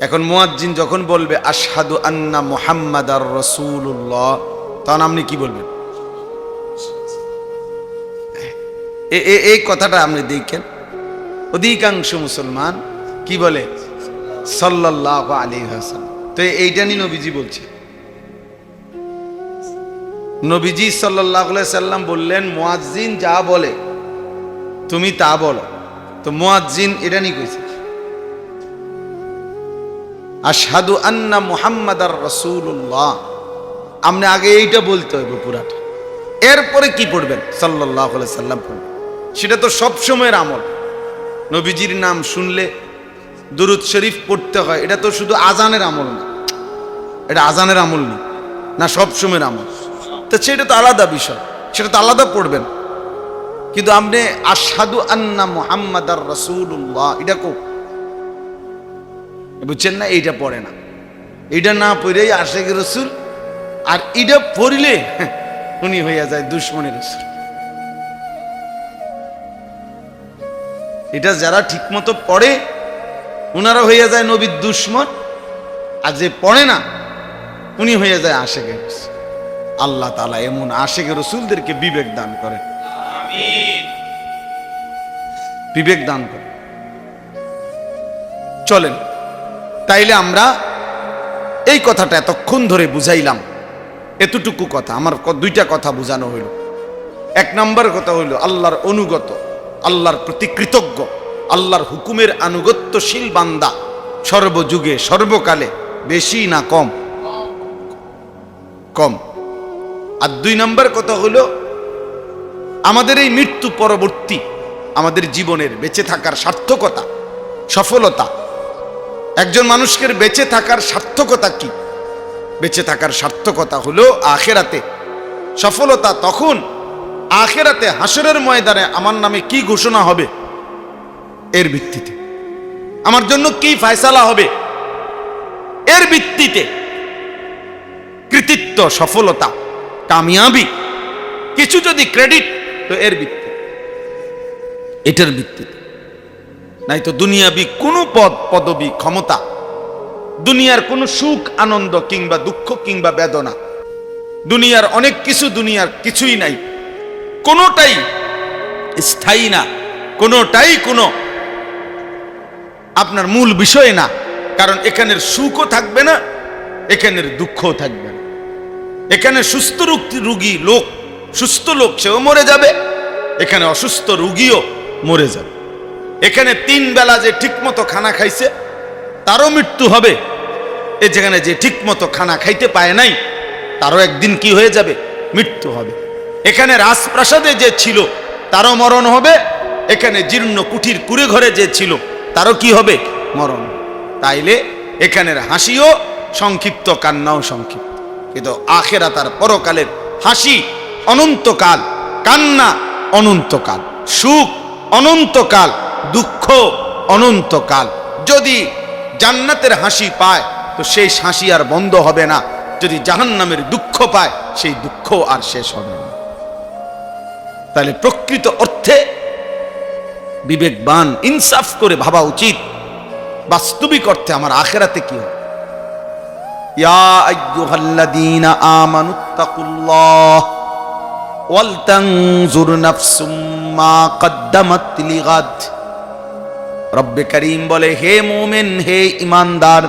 এখন মুয়াজ্জিন যখন বলবে আশহাদু আন্না মুহাম্মাদার রাসূলুল্লাহ, তখন আপনি কি বলবেন? এই কথাটা আপনি দেখেন, অধিকাংশ মুসলমান কি বলে? সাল্লাল্লাহু আলাইহি ওয়াসাল্লাম। তো এইটা নিয়ে নবীজি বলছে। নবীজি সাল্লাল্লাহু আলাইহি সাল্লাম বললেন মুয়াজ্জিন যা বলে তুমি তা বলো। তো মুয়াজ্জিন এটা নিয়ে কইছে আশহাদু আন্না মুহাম্মাদার রাসূলুল্লাহ। আপনি আগে এইটা বলতে হবে পুরাটা, এরপরে কি পড়বেন? সাল্লাল্লাহু আলাইহি সাল্লাম পড়বেন। সেটা তো সব সময়ের আমল। নবীজির নাম শুনলে দুরূদ শরীফ পড়তে হয়, এটা তো শুধু আজানের আমল না, এটা আজানের আমল না সব সময়ের আমল। তো সেটা তো আলাদা বিষয়, সেটা তো আলাদা পড়বেন। কিন্তু আপনি আশহাদু আন্না মুহাম্মাদার রাসূলুল্লাহ এটা কো বুঝছেন না? এইটা পড়ে না, এইটা না পড়েই আশিক রাসূল, আর এটা পড়লে উনি হইয়া যায় দুশমনের রাসূল। এটা যারা ঠিক মতো পড়ে উনারা হইয়া যায় নবীর দুশমন, আর যে পড়ে না উনি হইয়া যায় আশিকের রাসূল। আল্লাহ তাআলা এমন আশিকের রাসূলদেরকে বিবেক দান করে, আমিন, বিবেক দান করে। চলেন তাইলে আমরা এই কথাটা এতক্ষণ ধরে বুঝাইলাম, এতটুকু কথা আমার দুইটা কথা বোঝানো হইল। এক নম্বর কথা হইল আল্লাহর অনুগত, আল্লাহর প্রতি কৃতজ্ঞ, আল্লাহর হুকুমের আনুগত্যশীল বান্দা সর্বযুগে সর্বকালে বেশি না কম? কম। আর দুই নম্বর কথা হলো আমাদের এই মৃত্যু পরবর্তী আমাদের জীবনের বেঁচে থাকার সার্থকতা, সফলতা। একজন মানুষকে বেঁচে থাকার সার্থকতা কি? বেঁচে থাকার সার্থকতা হলো আখিরাতে সফলতা। তখন আখিরাতে হাসরের ময়দানে আমার নামে কি ঘোষণা হবে এর ভিত্তিতে, আমার জন্য কি ফয়সালা হবে এর ভিত্তিতে, কৃতিত্ব, সফলতা, কামিয়াবি, কিছু যদি ক্রেডিট তো এর ভিত্তিতে, এটার ভিত্তিতে। নাই তো দুনিয়াবি কোনো পদ পদবি ক্ষমতা, দুনিয়ার কোনো সুখ আনন্দ কিংবা দুঃখ কিংবা বেদনা, দুনিয়ার অনেক কিছু, দুনিয়ার কিছুই নাই, কোনোটাই স্থায়ী না, কোনোটাই কোনো আপনার মূল বিষয় না। কারণ এখানের সুখও থাকবে না, এখানের দুঃখও থাকবে না। এখানে সুস্থ রোগী লোক, সুস্থ লোক সেও মরে যাবে, এখানে অসুস্থ রোগীও মরে যাবে। এখানে 3 বেলা যে ঠিকমতো খানা খাইছে তারও মৃত্যু হবে, এ যেখানে যে ঠিকমতো খানা খাইতে পায় নাই তারও একদিন কি হয়ে যাবে? মৃত্যু হবে। এখানে রাজপ্রাসাদে যে ছিল তারও মরণ হবে, এখানে জীর্ণ কুঠির কুড়ে ঘরে যে ছিল তারও কি হবে? মরণ। তাইলে এখানের হাসিও সংক্ষিপ্ত, কান্নাও সংক্ষিপ্ত, কিন্তু আখিরাত আর পরকালের হাসি অনন্তকাল, কান্না অনন্তকাল, সুখ অনন্তকাল, দুঃখ অনন্তকাল। যদি জান্নাতের হাসি পায় তো সেই হাসি আর বন্ধ হবে না, যদি জাহান্নামের দুঃখ পায় সেই দুঃখ আর শেষ হবে না। তাহলে প্রকৃত অর্থে বিবেকবান ইনসাফ করে ভাবা উচিত বাস্তবিক অর্থে আমার আখিরাতে কি হবে। ইয়া আইয়ুহাল্লাযীনা আমানুত্তাকুল্লাহ ওয়াল তানজুর নাফসুম মা কদ্দামাত লিগাদ। রব্বে করিম বলে, হে মুমিন, হে ঈমানদার,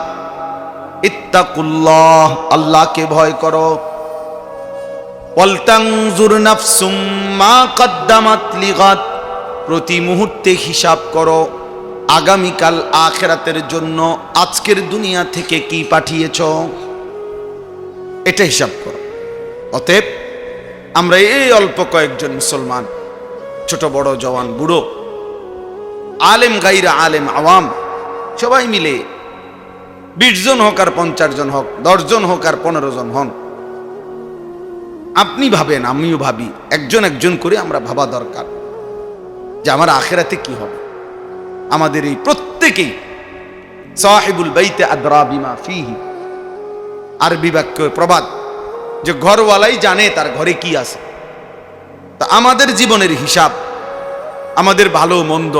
ইত্তাকুল্লাহ, আল্লাহকে ভয় করো। ওয়াল তানজুর নাফসুম মা কদ্দামাত লিগাদ, প্রতি মুহূর্তে হিসাব করো আগামীকাল আখিরাতের জন্য আজকের দুনিয়া থেকে কি পাঠিয়েছ, এটা হিসাব করো। অতএব আমরা এই অল্প কয়েকজন মুসলমান, ছোট বড়, জওয়ান বুড়ো, আলেম গাইরা আলেম, আওয়াম, সবাই মিলে 20 জন হোক আর 50 জন হোক, 10 জন হোক আর 15 জন হন, আপনি ভাবেন, আমিও ভাবি, একজন একজন করে আমরা ভাবা দরকার যে আমার আখিরাতে কি হবে। আমাদের এই প্রত্যেকেই সাহিবুল বাইতে আদরা বিমা ফিহি, আরবি বাক্য প্রবাদ যে ঘরওয়ালাই জানে তার ঘরে কি আছে। তা আমাদের জীবনের হিসাব, আমাদের ভালো মন্দ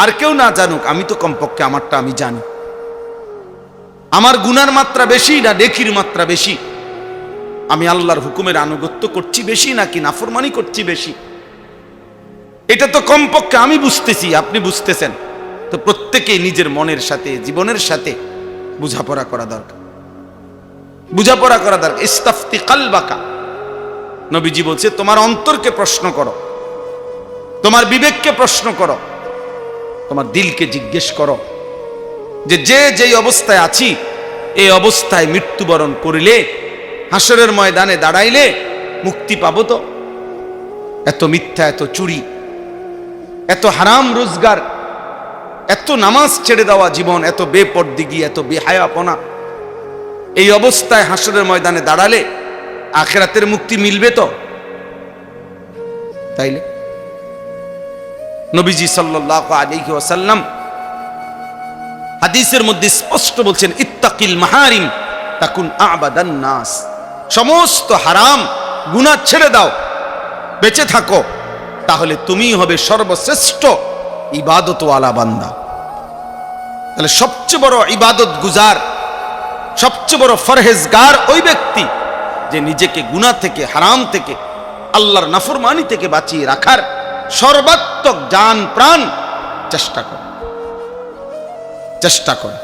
আর কেউ না জানুক, আমি তো কমপক্ষে আমারটা আমি জানি। আমার গুনার মাত্রা বেশি না নেকির মাত্রা বেশি? আমি আল্লাহর হুকুমের আনুগত্য করছি বেশি নাকি নাফরমানি করছি বেশি? এটা তো কমপক্ষে আমি বুঝতেছি, আপনি বুঝতেছেন। তো প্রত্যেকেই নিজের মনের সাথে, জীবনের সাথে বোঝাপড়া করা দরকার, বোঝাপড়া করা দরকার। ইস্তাফতি কালবাকা, নবীজি বলছে তোমার অন্তরকে প্রশ্ন করো, তোমার বিবেককে প্রশ্ন করো, তোমার দিলকে জিজ্ঞেস করো যে যেই অবস্থায় আছি এই অবস্থায় মৃত্যুবরণ করিলে, হাসরের ময়দানে দাঁড়াইলে মুক্তি পাবো তো? এত মিথ্যা, এত চুরি, এত হারাম রোজগার, এত নামাজ ছেড়ে দেওয়া জীবন, এত বেপরদিগি, এত বেহায়াপনা, এই অবস্থায় হাসরের ময়দানে দাঁড়ালে আখিরাতের মুক্তি মিলবে তো? তাইলে নবীজি সাল্লাল্লাহু আলাইহি ওয়াসাল্লাম হাদিসের মধ্যে স্পষ্ট বলছেন, ইত্তাকিল মাহারিম তাকুন আবাদান নাস, সমস্ত হারাম গুনাহ ছেড়ে দাও, বেঁচে থাকো, তাহলে তুমিই হবে সর্বশ্রেষ্ঠ ইবাদতওয়ালা বান্দা। তাহলে সবচেয়ে বড় ইবাদত গুজার, সবচেয়ে বড় ফরহেজগার ওই ব্যক্তি যে নিজেকে গুনাহ থেকে, হারাম থেকে, আল্লাহর নাফরমানি থেকে বাঁচিয়ে রাখার সর্বাত্মক জান প্রাণ চেষ্টা করে।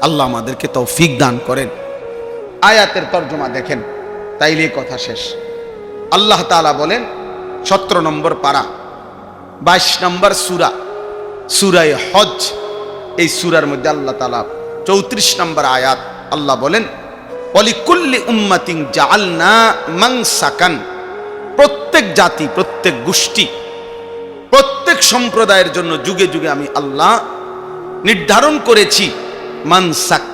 আল্লাহ আমাদেরকে তৌফিক দান করেন। আয়াতের তর্জমা দেখেন, তাইলে কথা শেষ। আল্লাহ তাআলা বলেন 17 নম্বর পারা 22 নম্বর সূরা, সূরায়ে হজ। এই সূরার মধ্যে আল্লাহ তাআলা 34 নম্বর আয়াত আল্লাহ বলেন, ওয়ালিকুল্লি উম্মাতিন জাআলনা মানসাকান, প্রত্যেক জাতি, প্রত্যেক গোষ্ঠী, প্রত্যেক সম্প্রদায়ের জন্য যুগে যুগে আমি আল্লাহ নির্ধারণ করেছি মানসাক।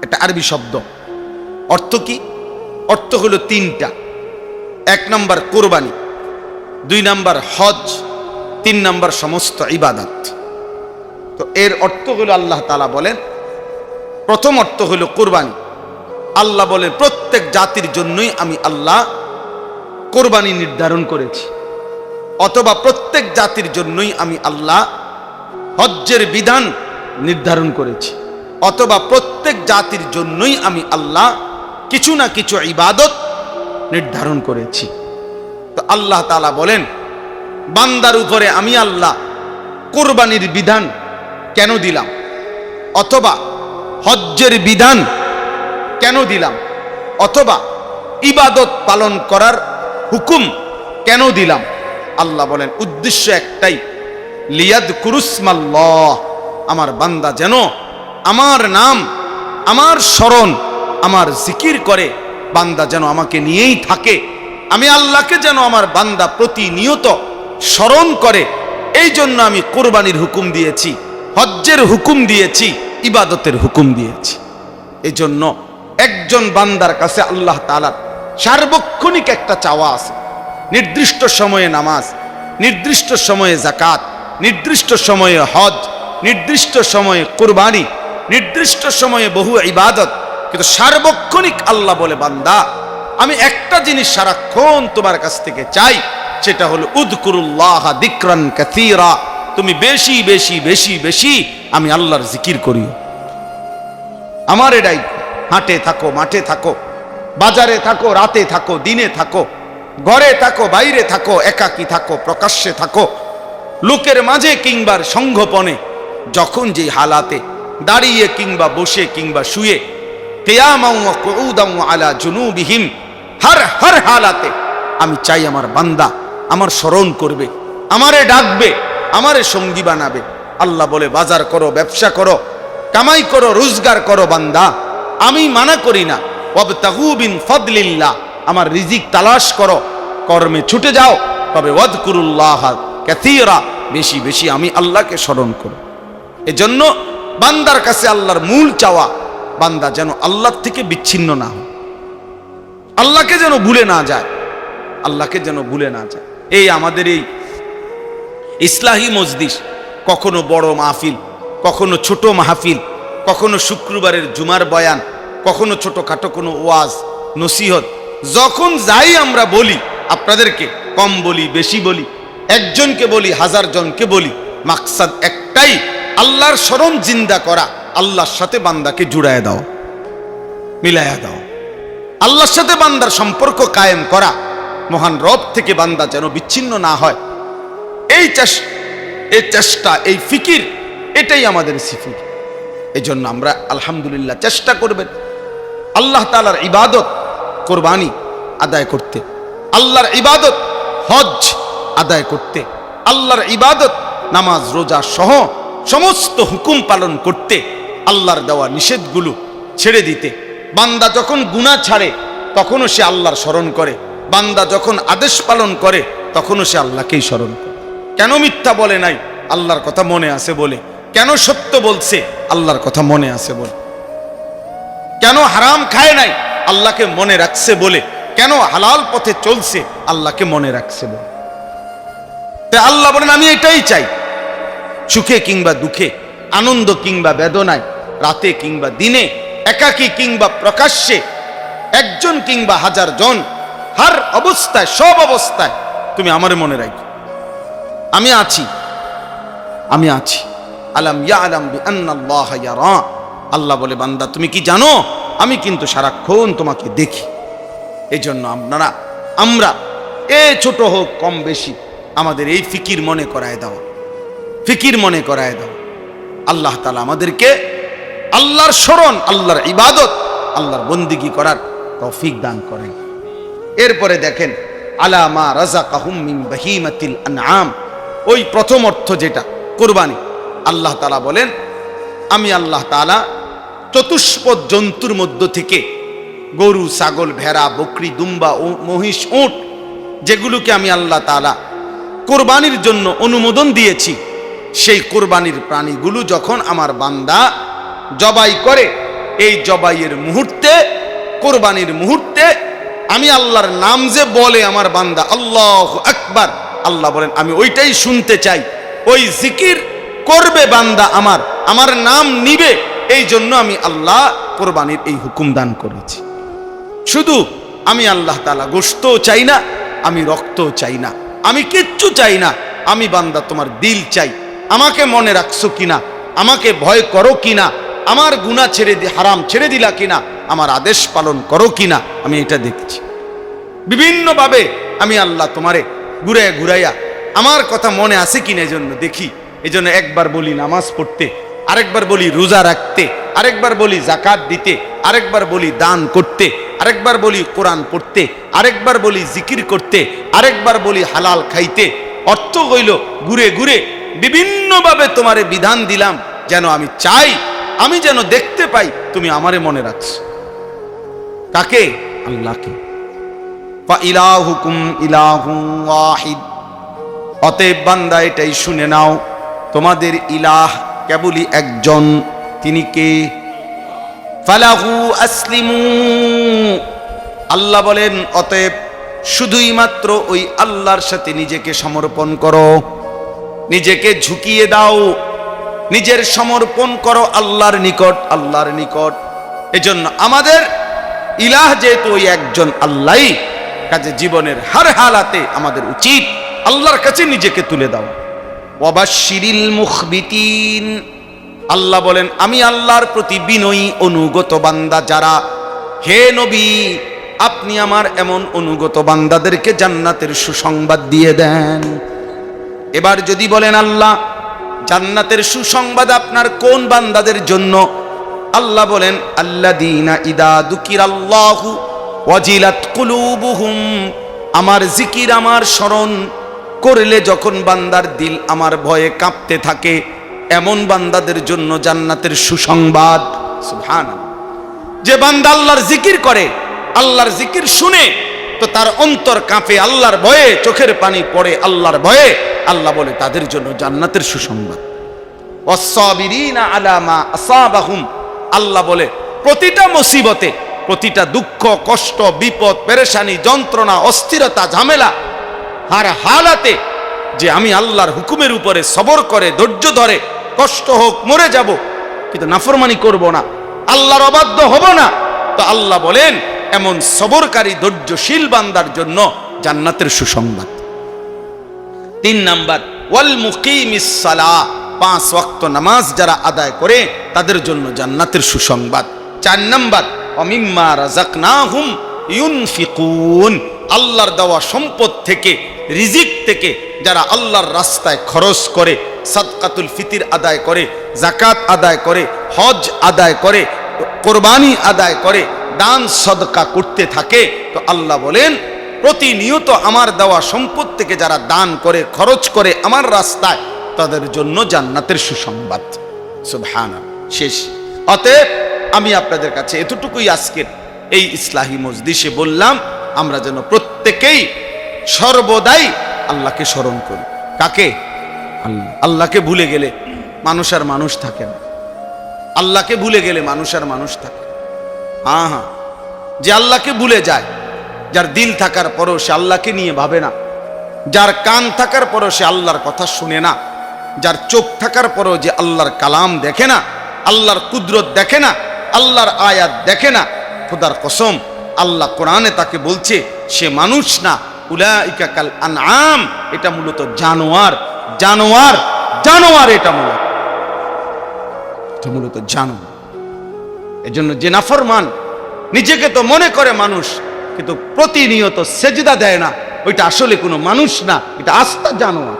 এটা আরবি শব্দ। অর্থ কি? অর্থ হলো 3টা। 1 নম্বর কোরবানি, 2 নম্বর হজ, 3 নম্বর সমস্ত ইবাদত। তো এর অর্থ হলো আল্লাহ তাআলা বলেন, প্রথম অর্থ হলো কোরবানি। আল্লাহ বলেন প্রত্যেক জাতির জন্যই আমি আল্লাহ কোরবানি নির্ধারণ করেছি, অথবা প্রত্যেক জাতির জন্যই আমি আল্লাহ হজ্জের বিধান নির্ধারণ করেছি, অথবা প্রত্যেক জাতির জন্যই আমি আল্লাহ কিছু না কিছু ইবাদত নির্ধারণ করেছি। তো আল্লাহ তাআলা বলেন বান্দার উপরে আমি আল্লাহ কোরবানির বিধান কেন দিলাম, অথবা হজ্জের বিধান কেন দিলাম, অথবা ইবাদত পালন করার হুকুম কেন দিলাম? আল্লাহ বলেন উদ্দেশ্য একটাই, লিয়াযকুরুসমাল্লাহ, আমার বান্দা যেন আমার নাম, আমার স্মরণ, আমার জিকির করে, বান্দা যেন আমাকে নিয়েই থাকে, আমি আল্লাহকে যেন আমার বান্দা প্রতিনিয়ত স্মরণ করে। এই জন্য আমি কোরবানির হুকুম দিয়েছি, হজ্জের হুকুম দিয়েছি, ইবাদতের হুকুম দিয়েছি। এই জন্য একজন বান্দার কাছে আল্লাহ তাআলার সার্বক্ষণিক একটা চাওয়া আছে। নির্দিষ্ট সময়ে নামাজ, নির্দিষ্ট সময়ে যাকাত, নির্দিষ্ট সময়ে হজ, নির্দিষ্ট সময়ে কোরবানি, নির্দিষ্ট সময়ে বহু ইবাদত, কিন্তু সার্বক্ষণিক আল্লাহ বলে বান্দা আমি একটা জিনিস সারাক্ষণ তোমার কাছ থেকে চাই, সেটা হলো উযকুরুল্লাহ যিকরান কাসীরা, তুমি বেশি বেশি বেশি বেশি আমি আল্লাহর জিকির করিও। আমার এটাই, হাটে থাকো, মাঠে থাকো, বাজারে থাকো, রাতে থাকো, দিনে থাকো, ঘরে থাকো, বাইরে থাকো, একাকী থাকো, প্রকাশ্যে থাকো, লোকের মাঝে কিংবা সংঘপনে, যখন যে হালাতে, দাঁড়িয়ে কিংবা বসে কিংবা শুয়ে, কিয়ামান ওয়া কুউদান আলা জুনুবিহিম, হর হালাতে আমি চাই আমার বান্দা আমার স্মরণ করবে, আমারে ডাকবে, আমারে সঙ্গী বানাবে। আল্লাহ বলে বাজার করো, ব্যবসা করো, কামাই করো, রোজগার করো বান্দা, আমি মানা করি না। ওয়াবতাগু মিন ফাদলিল্লাহ, আমার রিজিক তালাশ করো, কর্মে ছুটে যাও, তবে ওয়াযকুরুল্লাহ কাসীরা, বেশি বেশি আমি আল্লাহকে স্মরণ করো। এজন্য বান্দার কাছে আল্লাহর মূল চাওয়া, বান্দা যেন আল্লাহর থেকে বিচ্ছিন্ন না হয়, আল্লাহকে যেন ভুলে না যায়, আল্লাহকে যেন ভুলে না যায়। এই আমাদের এই ইসলাহি মজলিস, কখনো বড় মাহফিল, কখনো ছোট মাহফিল, কখনো শুক্রবারের জুমার বয়ান, কখনো ছোটখাটো কোনো ওয়াজ নসিহত, যখন যাই আমরা বলি, আপনাদেরকে কম বলি বেশি বলি, একজনকে বলি 1000 জনকে বলি, মাকসাদ একটাই, আল্লাহর স্মরণ জিন্দা করা, আল্লাহর সাথে বান্দাকে জুড়ায় দাও, মিলায়া দাও, আল্লাহর সাথে বান্দার সম্পর্ক কায়েম করা, মহান রব থেকে বান্দা যেন বিচ্ছিন্ন না হয়। এই চেষ্টা, এই ফিকির, এটাই আমাদের সিফির। এই জন্য আমরা আলহামদুলিল্লাহ চেষ্টা করবেন আল্লাহ তাআলার ইবাদত কোরবানি আদায় করতে, আল্লাহর ইবাদত হজ আদায় করতে, আল্লাহর ইবাদত নামাজ রোজা সহ সমস্ত হুকুম পালন করতে, আল্লাহর দেওয়া নিষেধগুলো ছেড়ে দিতে। বান্দা যখন গুনাহ ছাড়ে তখনও সে আল্লাহর স্মরণ করে, বান্দা যখন আদেশ পালন করে তখনও সে আল্লাহকেই স্মরণ করে। কেন মিথ্যা বলে নাই? আল্লাহর কথা মনে আছে বলে। কেন সত্য বলছে? আল্লাহর কথা মনে আছে বলে। কেন হারাম খায় নাই? আল্লাহকে মনে রাখছে বলে। কেন হালাল পথে চলছে? আল্লাহকে মনে রাখছে বলে। তাই আল্লাহ বলেন আমি এটাই চাই, সুখে কিংবা দুঃখে, আনন্দ কিংবা বেদনায়, রাতে কিংবা দিনে, একাকী কিংবা প্রকাশ্যে, একজন কিংবা 1000 জন, হর অবস্থায়, সব অবস্থায় তুমি আমার মনে রাখো, আমি আছি, আমি আছি। আলাম ইয়ালাম বিআন্নাল্লাহ ইয়ারা, আল্লাহ বলে বান্দা তুমি কি জানো আমি কিন্তু সারাক্ষণ তোমাকে দেখি। এই জন্য আমরা ছোট হোক কম বেশি আমাদের এই ফিকির মনে করায় দাও, ফিকির মনে করায় দাও। আল্লাহ তাআলা আমাদেরকে আল্লাহর স্মরণ, আল্লাহর ইবাদত, আল্লাহর বন্দিগি করার তৌফিক দান করেন। এরপরে দেখেন আলা মা রাযাকাহুম মিন বাহিমাতিল আনআম, ওই প্রথম অর্থ যেটা কুরবানি, আল্লাহ তাআলা বলেন আমি আল্লাহ তাআলা চতুষ্পদ জন্তুর মধ্য থেকে গরু, ছাগল, ভেড়া, বকরি, দুম্বা, মহিষ, উট, যেগুলোকে আমি আল্লাহ তাআলা কোরবানির জন্য অনুমোদন দিয়েছি, সেই কোরবানির প্রাণীগুলো যখন আমার বান্দা জবাই করে, এই জবাইয়ের মুহূর্তে, কোরবানির মুহূর্তে আমি আল্লাহর নাম যে বলে আমার বান্দা আল্লাহু আকবার, আল্লাহ বলেন আমি ওইটাই শুনতে চাই। ওই জিকির করবে বান্দা আমার নাম নিবে, এই জন্য আমি আল্লাহ কোরবানির এই হুকুম দান করেছি। শুধু আমি আল্লাহ তাআলা গোশতও চাই না, আমি রক্তও চাই না, আমি কিচ্ছু চাই না, আমি বান্দা তোমার দিল চাই, আমাকে মনে রাখছো কিনা, আমাকে ভয় করো কিনা, আমার গুনাহ ছেড়ে হারাম ছেড়ে দিলা কিনা, আমার আদেশ পালন করো কিনা, আমি এটা দেখছি। বিভিন্নভাবে আমি আল্লাহ তোমারে ঘুরাইয়া ঘুরাইয়া আমার কথা মনে আছে কিনা এজন্য দেখি। এজন্য একবার বলি নামাজ পড়তে, আরেকবার বলি রোজা রাখতে, আরেকবার বলি যাকাত দিতে, আরেকবার বলি দান করতে, আরেকবার বলি কোরআন পড়তে, আরেকবার বলি জিকির করতে, আরেকবার বলি হালাল খাইতে। অর্থ হইল ঘুরে ঘুরে বিভিন্নভাবে তোমারে বিধান দিলাম, যেন আমি চাই, আমি যেন দেখতে পাই তুমি আমারে মনে রাখছো। কাকে? আল্লাহকে। ফা ইলাহুকুম ইলাহুন ওয়াহিদ, অতএব বান্দা এটাই শুনে নাও, তোমাদের ইলাহ কেবলই একজন, তিনি কে? ফালাহু আসলিমু, আল্লাহ বলেন অতএব শুধুই মাত্র ওই আল্লাহর সাথে নিজেকে সমর্পণ করো, নিজেকে ঝুঁকিয়ে দাও, নিজের সমর্পণ করো আল্লাহর নিকট, আল্লাহর নিকট। এজন্য আমাদের ইলাহ যেহেতু ওই একজন আল্লাহই, কাজে জীবনের হার হালাতে আমাদের উচিত আল্লাহর কাছে নিজেকে তুলে দাও। ওয়াবাশশিরিল মুখবিতিন, আল্লাহ বলেন আমি আল্লাহর প্রতি বিনয়ী অনুগত বান্দা যারা, হে নবী আপনি আমার এমন অনুগত বান্দাদেরকে জান্নাতের সুসংবাদ দিয়ে দেন। এবার যদি বলেন আল্লাহ জান্নাতের সুসংবাদ আপনার কোন বান্দাদের জন্য? আল্লাহ বলেন আল্লাযীনা ইযা যুকিরাল্লাহু ওয়াজিলাত কুলুবুহুম, আমার জিকির, আমার স্মরণ করলে যখন বান্দার দিল আমার ভয়ে কাঁপতে থাকে, এমন বান্দাদের জন্য জান্নাতের সুসংবাদ। সুবহানাল্লাহ। যে বান্দা আল্লাহর জিকির করে, আল্লাহর জিকির শুনে তো তার অন্তর কাঁপে, আল্লাহর ভয়ে চোখের পানি পড়ে, আল্লাহর ভয়ে, আল্লাহ বলে তাদের জন্য জান্নাতের সুসংবাদ। ওয়াস-সাবিরিনা আলা মা আসাবাহুম, আল্লাহ বলে প্রতিটা মুসিবতে, প্রতিটা দুঃখ, কষ্ট, বিপদ, পেরেশানি, যন্ত্রণা, অস্থিরতা, ঝামেলা, হার হালাতে যে আমি আল্লাহর হুকুমের উপরে সবর করে ধৈর্য ধরে, কষ্ট হোক মরে যাব কিন্তু নাফরমানি করব না, আল্লাহর অবাধ্য হব না, তো আল্লাহ বলেন এমন সবরকারী ধৈর্যশীল বান্দার জন্য জান্নাতের সুসংবাদ। 3 নাম্বার ওয়াল মুকিমিস সালাহ, 5 ওয়াক্ত নামাজ যারা আদায় করে তাদের জন্য জান্নাতের সুসংবাদ। 4 নাম্বার ওয়ামিম্মা রাযাকনাহুম ইউনফিকুন, আল্লাহর দেওয়া সম্পদ থেকে, রিজিক থেকে যারা আল্লাহর রাস্তায় খরচ করে, সাদকাতুল ফিতর আদায় করে, যাকাত আদায় করে, হজ আদায় করে, কোরবানি আদায় করে, দান সদকা করতে থাকে, তো আল্লাহ বলেন প্রতিনিয়ত আমার দেওয়া সম্পদ থেকে যারা দান করে, খরচ করে আমার রাস্তায়, তাদের জন্য জান্নাতের সুসংবাদ। সুবহানাল্লাহ। শেষ। অতএব আমি আপনাদের কাছে এতটুকুই আজকের এই ইসলাহি মজলিসে বললাম, আমরা যেন প্রত্যেকেই সর্বদাই আল্লাহকে স্মরণ করি। কাকে? আল্লাহ। আল্লাহকে ভুলে গেলে মানুষ আর মানুষ থাকে না। আল্লাহকে ভুলে গেলে মানুষ আর মানুষ থাকে। হ্যাঁ, যে আল্লাহকে ভুলে যায়, যার দিল থাকার পরও সে আল্লাহকে নিয়ে ভাবে না, যার কান থাকার পরও সে আল্লাহর কথা শুনে না, যার চোখ থাকার পরও যে আল্লাহর কালাম দেখে না, আল্লাহর কুদরত দেখে না, আল্লাহর আয়াত দেখে না, খোদার কসম আল্লাহ কোরআনে তাকে বলছে সে মানুষ না, উলাইকা কাল আনআম, এটা মূলত জানোয়ার, জানোয়ার, জানোয়ার, এটা মূলত জানোয়ার। এজন্য যে নাফরমান নিজেকে তো মনে করে মানুষ, কিন্তু প্রতিনিয়ত সেজদা দেয় না, ওইটা আসলে কোনো মানুষ না, এটা আস্তা জানোয়ার,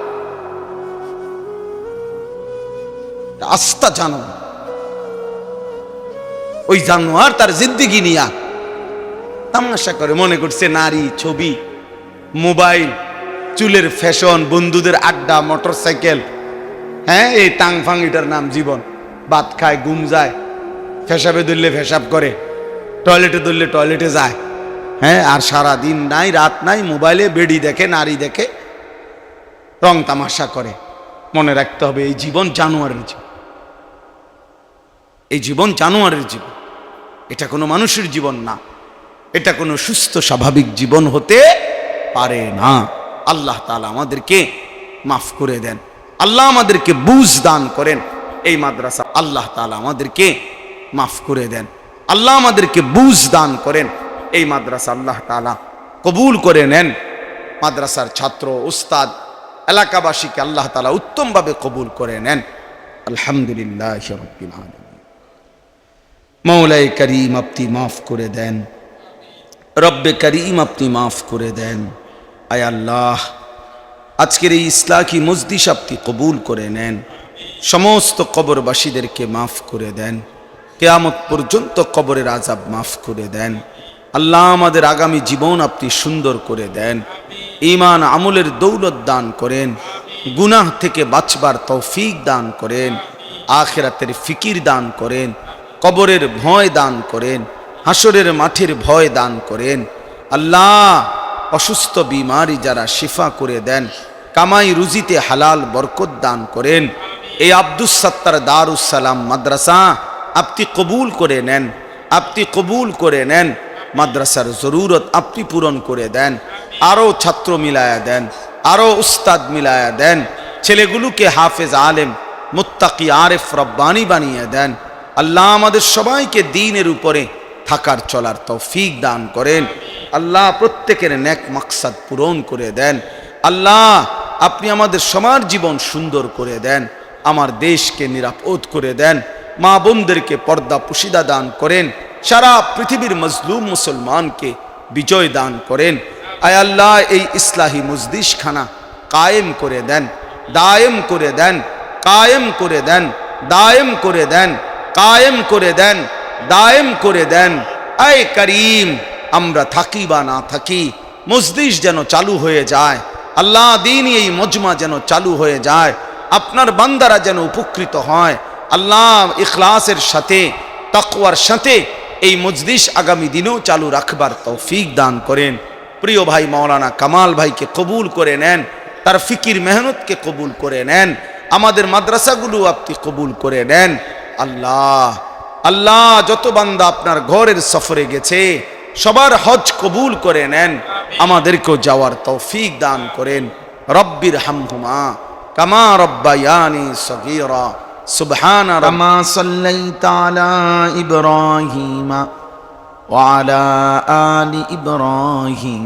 আস্তা জানোয়ার। ওই জানোয়ার তার জিন্দিগি নিয়া তামাশা করে, মনে করছে নারী, ছবি, মোবাইল, চুলের ফ্যাশন, বন্ধুদের আড্ডা, মোটরসাইকেল, হ্যাঁ এই টাং ফাং, এটার নাম জীবন। ভাত খায়, ঘুম যায়, ফেসাবে ধরলে ফেসাব করে, টয়লেটে ধরলে টয়লেটে যায়, হ্যাঁ আর সারা দিন নাই রাত নাই মোবাইলে বেডি দেখে, নারী দেখে, রং তামাশা করে। মনে রাখতে হবে এই জীবন জানোয়ারের জীবন, এই জীবন জানোয়ারের জীবন, এটা কোনো মানুষের জীবন না, এটা কোনো সুস্থ স্বাভাবিক জীবন হতে পারে না। আল্লাহ তাআলা আমাদেরকে মাফ করে দেন, আল্লাহ আমাদেরকে বুঝ দান করেন। এই মাদ্রাসা আল্লাহ তাআলা আমাদেরকে মাফ করে দেন, আল্লাহ আমাদেরকে বুঝ দান করেন। এই মাদ্রাসা আল্লাহ তাআলা কবুল করে নেন। মাদ্রাসার ছাত্র, উস্তাদ, এলাকাবাসীকে আল্লাহ তাআলা উত্তমভাবে কবুল করে নেন। আলহামদুলিল্লাহি রাব্বিল আলামিন। মওলাই করিম আপনি মাফ করে দেন, রব্বে করিম আপনি মাফ করে দেন। আয় আল্লাহ, আজকের এই ইসলাহি মজলিস আপনি কবুল করে নেন, সমস্ত কবরবাসীদেরকে মাফ করে দেন, কিয়ামত পর্যন্ত কবরের আযাব মাফ করে দেন। আল্লাহ আমাদের আগামী জীবন আপনি সুন্দর করে দেন, ঈমান আমলের দৌলত দান করেন, গুনাহ থেকে বাঁচবার তৌফিক দান করেন, আখিরাতের ফিকির দান করেন, কবরের ভয় দান করেন, হাসরের মাঠের ভয় দান করেন। আল্লাহ অসুস্থ বিমারি যারা শিফা করে দেন, কামাই রুজিতে হালাল বরকত দান করেন। এই আব্দুস সাত্তার দারুস সালাম মাদ্রাসা আপনি কবুল করে নেন, আপনি কবুল করে নেন। মাদ্রাসার জরুরত আপনি পূরণ করে দেন, আরও ছাত্র মিলায়া দেন, আরও উস্তাদ মিলায়া দেন, ছেলেগুলোকে হাফেজ আলেম মুত্তাকি আরেফ রব্বানি বানিয়ে দেন। আল্লাহ আমাদের সবাইকে দ্বীনের উপরে থাকার চলার তৌফিক দান করেন। আল্লাহ প্রত্যেকের নেক মাকসাদ পূরণ করে দেন। আল্লাহ আপনি আমাদের সবার জীবন সুন্দর করে দেন, আমার দেশকে নিরাপদ করে দেন, মা বোনদেরকে পর্দা পুশিদা দান করেন, সারা পৃথিবীর মজলুম মুসলমানকে বিজয় দান করেন। আয় আল্লাহ এই ইসলাহি মজলিস খানা কায়েম করে দেন, দায়েম করে দেন, কায়েম করে দেন, দায়েম করে দেন, কায়েম করে দেন, দায়েম করে দেন। আয় করিম, আমরা থাকি বা না থাকি, মজলিস যেন চালু হয়ে যায়। আল্লাহ দ্বীনি এই মজমা যেন চালু হয়ে যায়, আপনার বান্দারা যেন উপকৃত হয়। আল্লাহ ইখলাসের সাথে, তাকওয়ার সাথে এই মজলিস আগামী দিনেও চালু রাখবার তৌফিক দান করেন। প্রিয় ভাই মাওলানা কামাল ভাইকে কবুল করে নেন, তার ফিকির মেহনতকে কবুল করে নেন, আমাদের মাদ্রাসাগুলো আপনি কবুল করে নেন। আল্লাহ আল্লাহ যত বান্দা আপনার ঘরের সফরে গেছে সবার হজ কবুল করে নেন, আমাদেরকেও যাওয়ার তৌফিক দান করেন। রব্বির হামহুমা কামা রব্বায়ানি সগীরা। সুবহান কামা সাল্লাইতা আলা ইব্রাহিম ওয়া আলা আলি ইব্রাহিম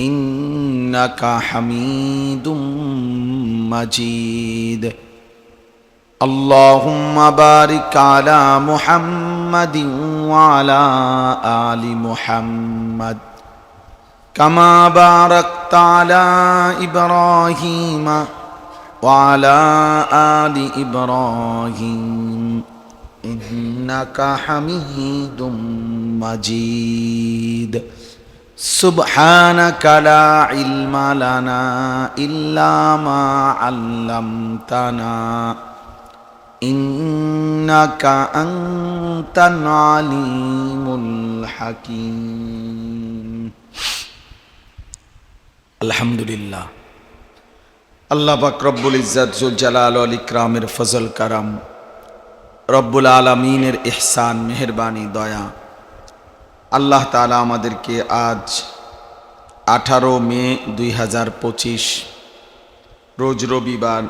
ইন্নাকা হামিদুম মাজিদ। আল্লাহুম্মা বারিক আলা মুহাম্মাদিন ওয়া আলা আলি মুহাম্মাদ কামা বারাকতা আলা ইব্রাহিম ওয়া আলা আলি ইব্রাহিম ইন্নাকা হামিদুম মাজিদ। সুবহানাকা লা ইলমা লানা ইল্লা মা আল্লামতানা ইন্নাকা আনতাল আলিমুল হাকীম। আলহামদুলিল্লাহ, আল্লাহ পাক রব্বুল ইজ্জত জুল জালাল ওয়াল ইকরামের ফজল কারাম, রব্বুল আলামিনের ইহসান, মেহেরবানি, দয়া, আল্লাহ তাআলা আমাদেরকে আজ 18 মে 2025 রোজ রবিবার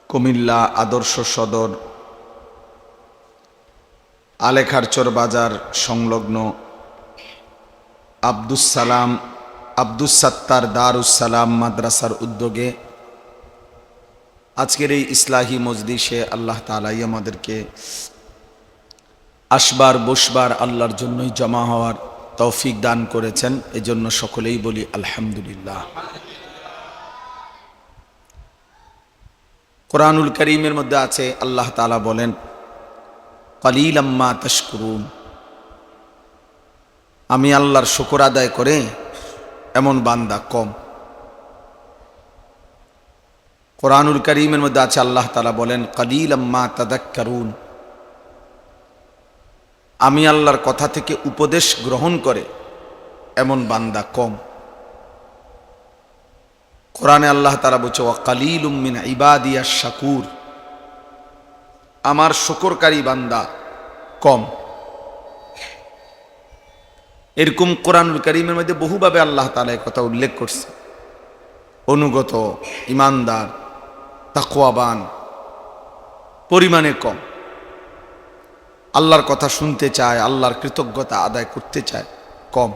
কুমিল্লা আদর্শ সদর আলেখারচর বাজার সংলগ্ন আব্দুস সাত্তার দারুস সালাম মাদ্রাসার উদ্যোগে আজকের এই ইসলাহি মজলিসে আল্লাহ তাআলাই আমাদেরকে আসবার বসবার আল্লাহর জন্যই জমা হওয়ার তৌফিক দান করেছেন, এজন্য সকলেই বলি আলহামদুলিল্লাহ। কোরআনুল কারীমের মধ্যে আছে, আল্লাহ তাআলা বলেন কালিলাম মা তাশকুরুন, আমি আল্লাহর শুকর আদায় করে এমন বান্দা কম। কোরআনুল কারীমের মধ্যে আছে আল্লাহ তাআলা বলেন কালিলাম মা তাযাক্কারুন, আমি আল্লাহর কথা থেকে উপদেশ গ্রহণ করে এমন বান্দা কম। কোরআনে আল্লাহ তাআলা বলছে ওয়া কালিলুম মিন ইবাদিয়াশ শাকুর, আমার শুকরকারী বান্দা কম। এরকম কোরআনুল কারীমের মধ্যে বহুভাবে আল্লাহ তাআলা এই কথা উল্লেখ করছে। অনুগত, ইমানদার, তাকওয়াবান পরিমাণে কম, আল্লাহর কথা শুনতে চায়, আল্লাহর কৃতজ্ঞতা আদায় করতে চায় কম।